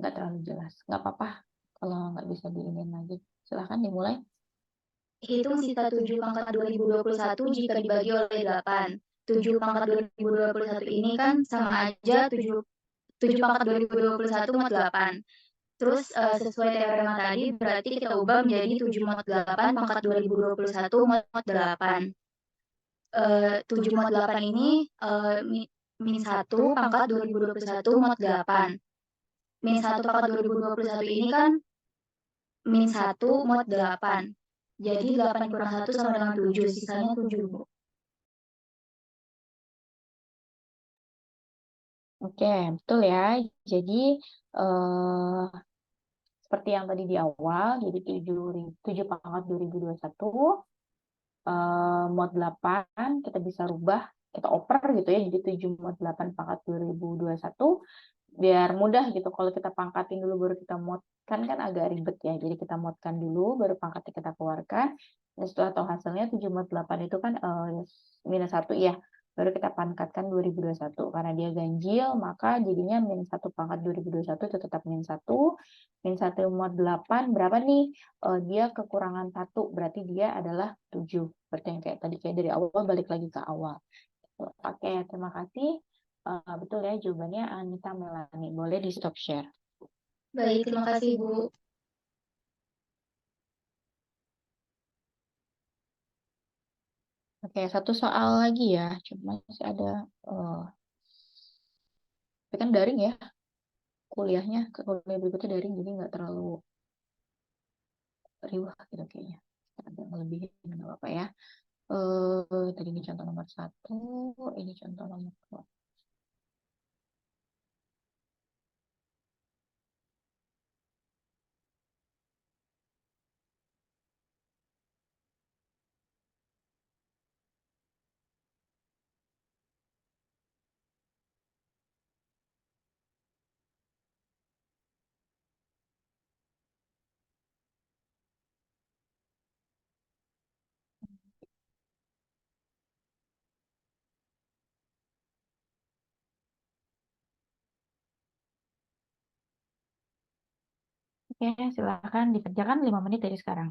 nggak terlalu jelas. Nggak apa-apa kalau nggak bisa diinin lagi. Silahkan dimulai. Hitung sisa 7 pangkat 2021 jika dibagi oleh 8. 7 pangkat 2021 ini kan sama aja 7 pangkat 2021 mod 8. Terus sesuai teorema tadi berarti kita ubah menjadi 7 mod 8 pangkat 2021 mod 8. 7 mod 8 ini min 1 pangkat 2021 mod 8. Min 1 pangkat 2021 ini kan min 1 mod 8. Jadi 8 kurang 1 sama dengan 7, sisanya 7, Bu. Oke, betul ya. Jadi, eh, seperti yang tadi di awal, jadi 7 pangkat 2021, mod 8, kita bisa rubah, kita oper gitu ya, jadi 7 mod 8 pangkat 2021, biar mudah gitu. Kalau kita pangkatin dulu baru kita modkan kan agak ribet ya. Jadi kita modkan dulu, baru pangkatnya kita keluarkan. Dan setelah tahu hasilnya 7 mod 8 itu kan minus 1 ya. Baru kita pangkatkan 2021. Karena dia ganjil, maka jadinya minus 1 pangkat 2021 itu tetap minus 1. Minus 1 mod 8 berapa nih? Dia kekurangan 1, berarti dia adalah 7. Seperti yang kayak tadi, kayak dari awal balik lagi ke awal. Oke, terima kasih. Betul ya jawabannya Anita Melani. Boleh di stop share. Baik, terima kasih, Bu. Oke, satu soal lagi ya. Cuma masih ada, tapi kan daring ya kuliahnya. Kuliah berikutnya daring, jadi nggak terlalu riuh gitu kayaknya. Agak ngelebihin, nggak apa-apa ya. Tadi ini contoh nomor 1, ini contoh nomor 2. Oke, silakan dikerjakan 5 menit dari sekarang.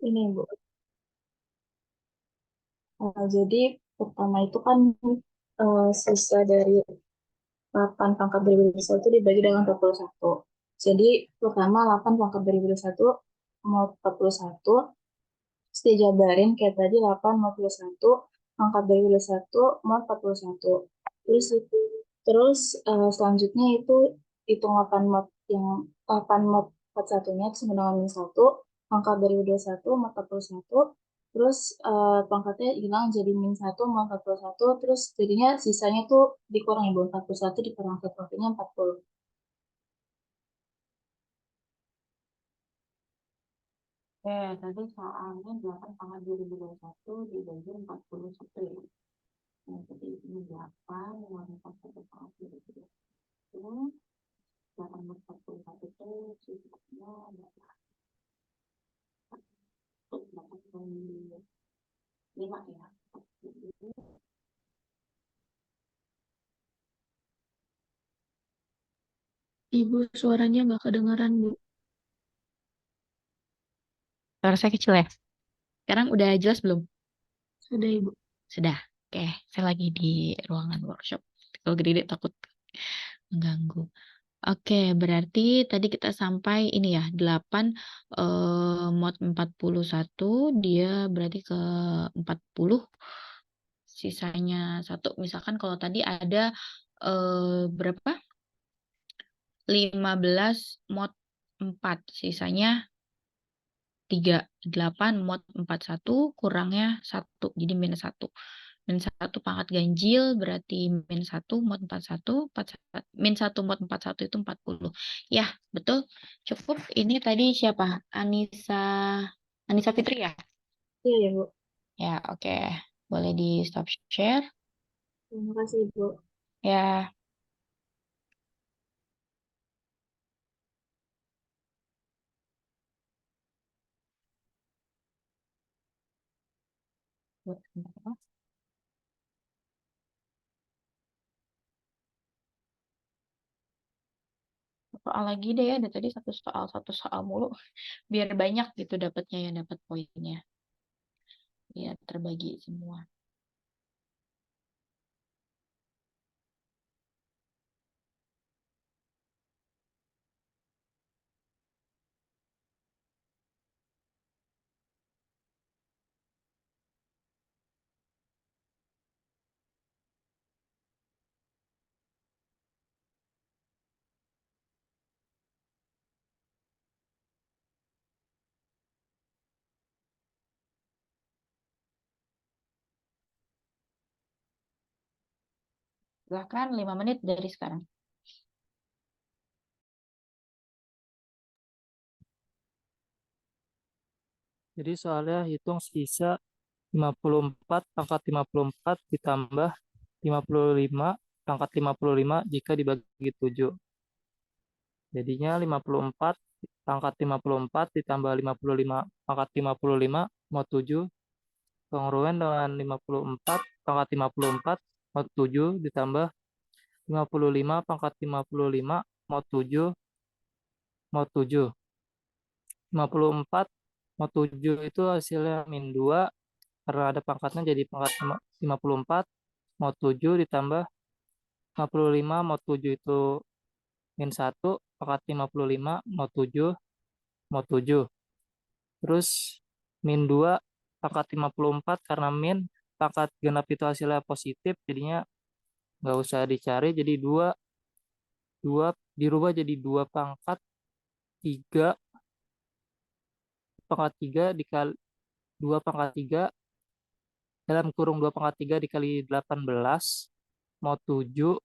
Ini Bu. Jadi pertama itu kan sisa dari 8 pangkat 2021 dibagi dengan 21. Jadi pertama 8 pangkat dari 21 mod 41. Terus dijabarin kayak tadi 8 mod 21 pangkat dari 21 mod 41. Terus selanjutnya itu hitung 8 mod yang 8 mod 41-nya itu sama dengan min 1, pangkat dari 21 mod 41, terus pangkatnya hilang jadi min 1 mod 41, terus jadinya sisanya tuh dikurangi 41 dikurang 1 artinya 40. Tadi soalnya 8 pangkat 2021 dibagi 41 ya. Nah, jadi ini 8, mau 41 pangkat 2021, 8 mod 41 itu sisanya dapat 5 ya. Ibu, suaranya nggak kedengeran, Bu. Suara saya kecil ya? Sekarang udah jelas belum? Sudah, Ibu. Sudah. Oke, saya lagi di ruangan workshop. Kalau gede takut mengganggu. Oke, berarti tadi kita sampai ini ya, 8 mod 41, dia berarti ke 40, sisanya 1. Misalkan kalau tadi ada berapa? 15 mod 4, sisanya 3. 8 mod 41 kurangnya 1, jadi minus 1. Min 1 pangkat ganjil berarti min 1 mod 41, min 1 mod 41 itu 40. Ya, betul. Cukup. Ini tadi siapa? Anissa Fitri ya? Iya ya, Bu. Ya, oke. Boleh di stop share. Terima kasih, Bu. Ya. Soal lagi deh ya, dari tadi satu soal mulu, biar banyak gitu dapatnya ya, dapat poinnya. Biar terbagi semua. Silahkan 5 menit dari sekarang. Jadi soalnya hitung sisa 54 pangkat 54 ditambah 55 pangkat 55 jika dibagi 7. Jadinya 54 pangkat 54 ditambah 55 pangkat 55 mod 7 kongruen dengan 54 pangkat 54 mod 7 ditambah 55 pangkat 55 mod 7 mod 7. 54 mod 7 itu hasilnya min 2 karena ada pangkatnya jadi pangkat 54 mod 7 ditambah 55 mod 7 itu min 1 pangkat 55 mod 7 mod 7. Terus min 2 pangkat 54 karena min pangkat genap itu hasilnya positif jadinya nggak usah dicari jadi 2 dirubah jadi 2 pangkat 3 pangkat 3 dikali 2 pangkat 3 dalam kurung 2 pangkat 3 dikali 18 mod 7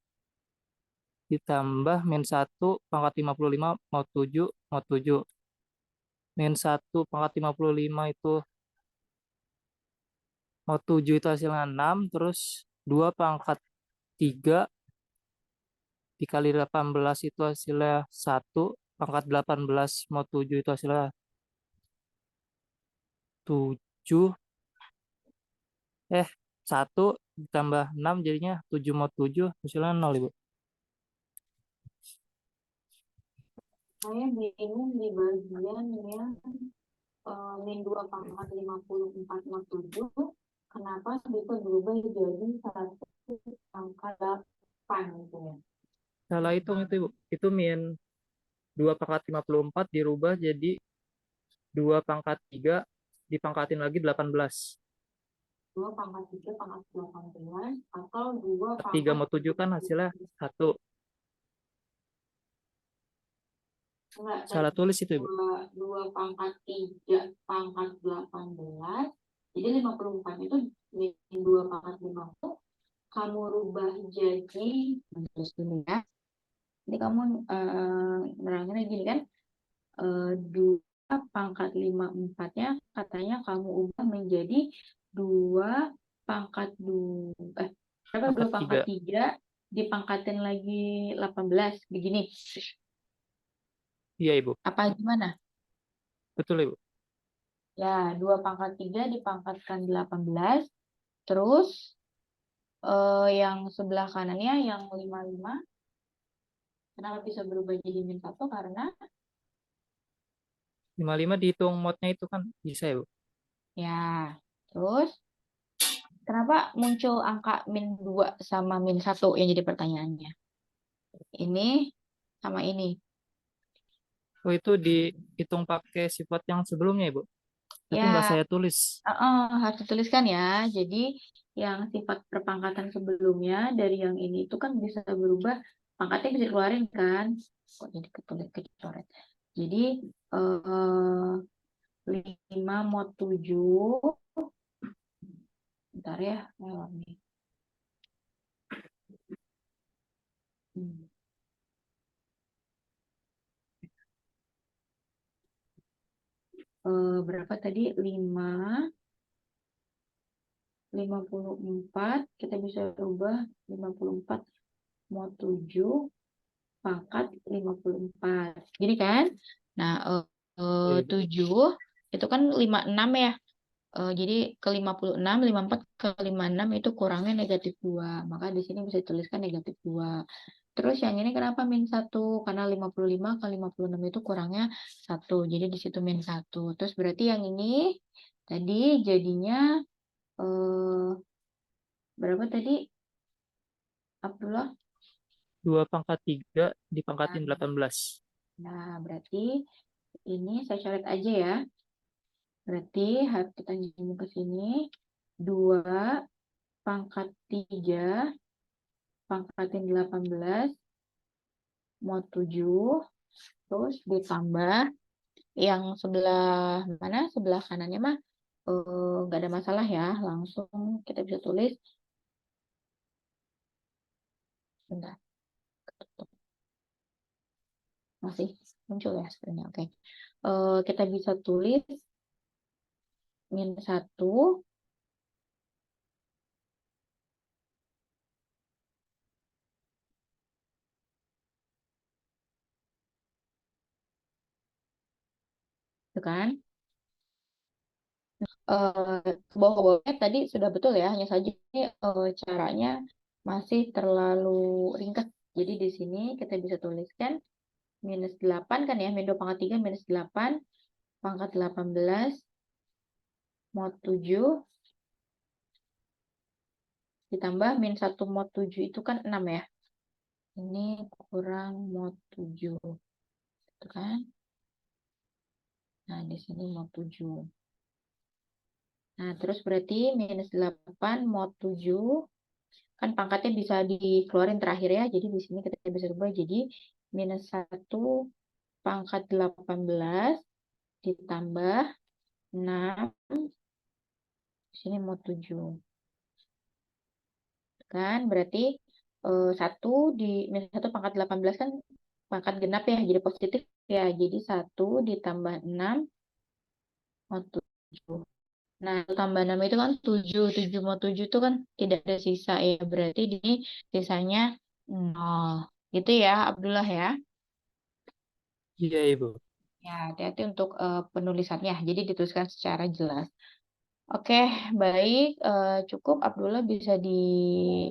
ditambah min 1 pangkat 55 mod 7 mod 7. Min 1 pangkat 55 itu mod 7 itu hasilnya 6 terus 2 pangkat 3 dikali 18 itu hasilnya 1 pangkat 18 mod 7 itu hasilnya 7 1 ditambah 6 jadinya 7 mod 7 hasilnya 0 Ibu. Saya bingung di bagian yang min 2 pangkat 54 mod 7, kenapa bisa berubah jadi 1 pangkat 8 gitu ya? Salah hitung itu Ibu. Itu min 2 pangkat 54 dirubah jadi 2 pangkat 3 dipangkatin lagi 18. 2 pangkat 3 pangkat 18 atau 2 3 pangkat mau 7 kan hasilnya 1. enggak, Salah tulis itu, Ibu. 2 pangkat 3 pangkat 18. Jadi 54 itu dari 2 pangkat 50 kamu rubah jadi terus dulu ya. Jadi kamu nerangnya gini kan, 2 pangkat 54-nya katanya kamu ubah menjadi 2 pangkat 2 berapa? 2 pangkat 3 dipangkatin lagi 18 begini. Iya, Ibu. Apa gimana? Betul, Ibu. Ya, 2 pangkat 3 dipangkatkan 18. Terus yang sebelah kanannya yang 55. Kenapa bisa berubah jadi min 1? Karena 55 dihitung modnya itu kan bisa, Ibu. ya, terus kenapa muncul angka min 2 sama min 1 yang jadi pertanyaannya? Ini sama ini. Oh, itu dihitung pakai sifat yang sebelumnya, Ibu. Tapi Ya, nggak saya tulis. harus dituliskan ya. Jadi yang sifat perpangkatan sebelumnya dari yang ini itu kan bisa berubah, pangkatnya bisa dikeluarin kan. Kok jadi kecoret. Jadi 5 mod 7. Bentar ya, lewat nih. Berapa tadi? 54, kita bisa rubah 54 mod 7 pangkat 54. Gini kan? Nah, 7 itu kan 56 ya. Jadi ke 56, 54 ke 56 itu kurangnya negatif 2. Maka di sini bisa dituliskan negatif 2. Terus yang ini kenapa min 1? Karena 55 ke 56 itu kurangnya 1. Jadi di situ min 1. Terus berarti yang ini tadi jadinya berapa tadi, Abdullah? 2 pangkat 3 dipangkatin 18. Nah, berarti ini saya coret aja ya. Berarti harus kita nyambung ke sini. 2 pangkat 3 pangkatin 18 mod 7. Terus ditambah yang sebelah mana? Sebelah kanannya mah nggak ada masalah ya. Langsung kita bisa tulis. Bentar. Masih muncul ya sebenarnya. Oke. Kita bisa tulis min 1 itu kan. Ke bawah-bawahnya tadi sudah betul ya, hanya saja ini caranya masih terlalu ringkas. Jadi di sini kita bisa tuliskan minus 8 kan ya, min 2 pangkat 3 minus 8 pangkat 18 mod 7 ditambah min 1 mod 7 itu kan 6 ya. Ini kurang mod 7. Itu kan. Nah, di sini mod 7. Nah, terus berarti minus 8 mod 7 kan pangkatnya bisa dikeluarin terakhir ya. Jadi di sini kita bisa ubah jadi minus 1 pangkat 18 ditambah 6. Di sini mod 7. Kan berarti 1 di minus 1 pangkat 18 kan pangkat genap ya, jadi positif ya. Jadi 1 ditambah 6 mod 7. Nah, tambah 6 itu kan 7. 7 mod 7 itu kan tidak ada sisa ya. Berarti di sini sisanya 0. Gitu ya, Abdullah ya. Iya, Ibu. Ya, hati-hati untuk penulisannya. Jadi dituliskan secara jelas. Oke, baik. Cukup Abdullah bisa di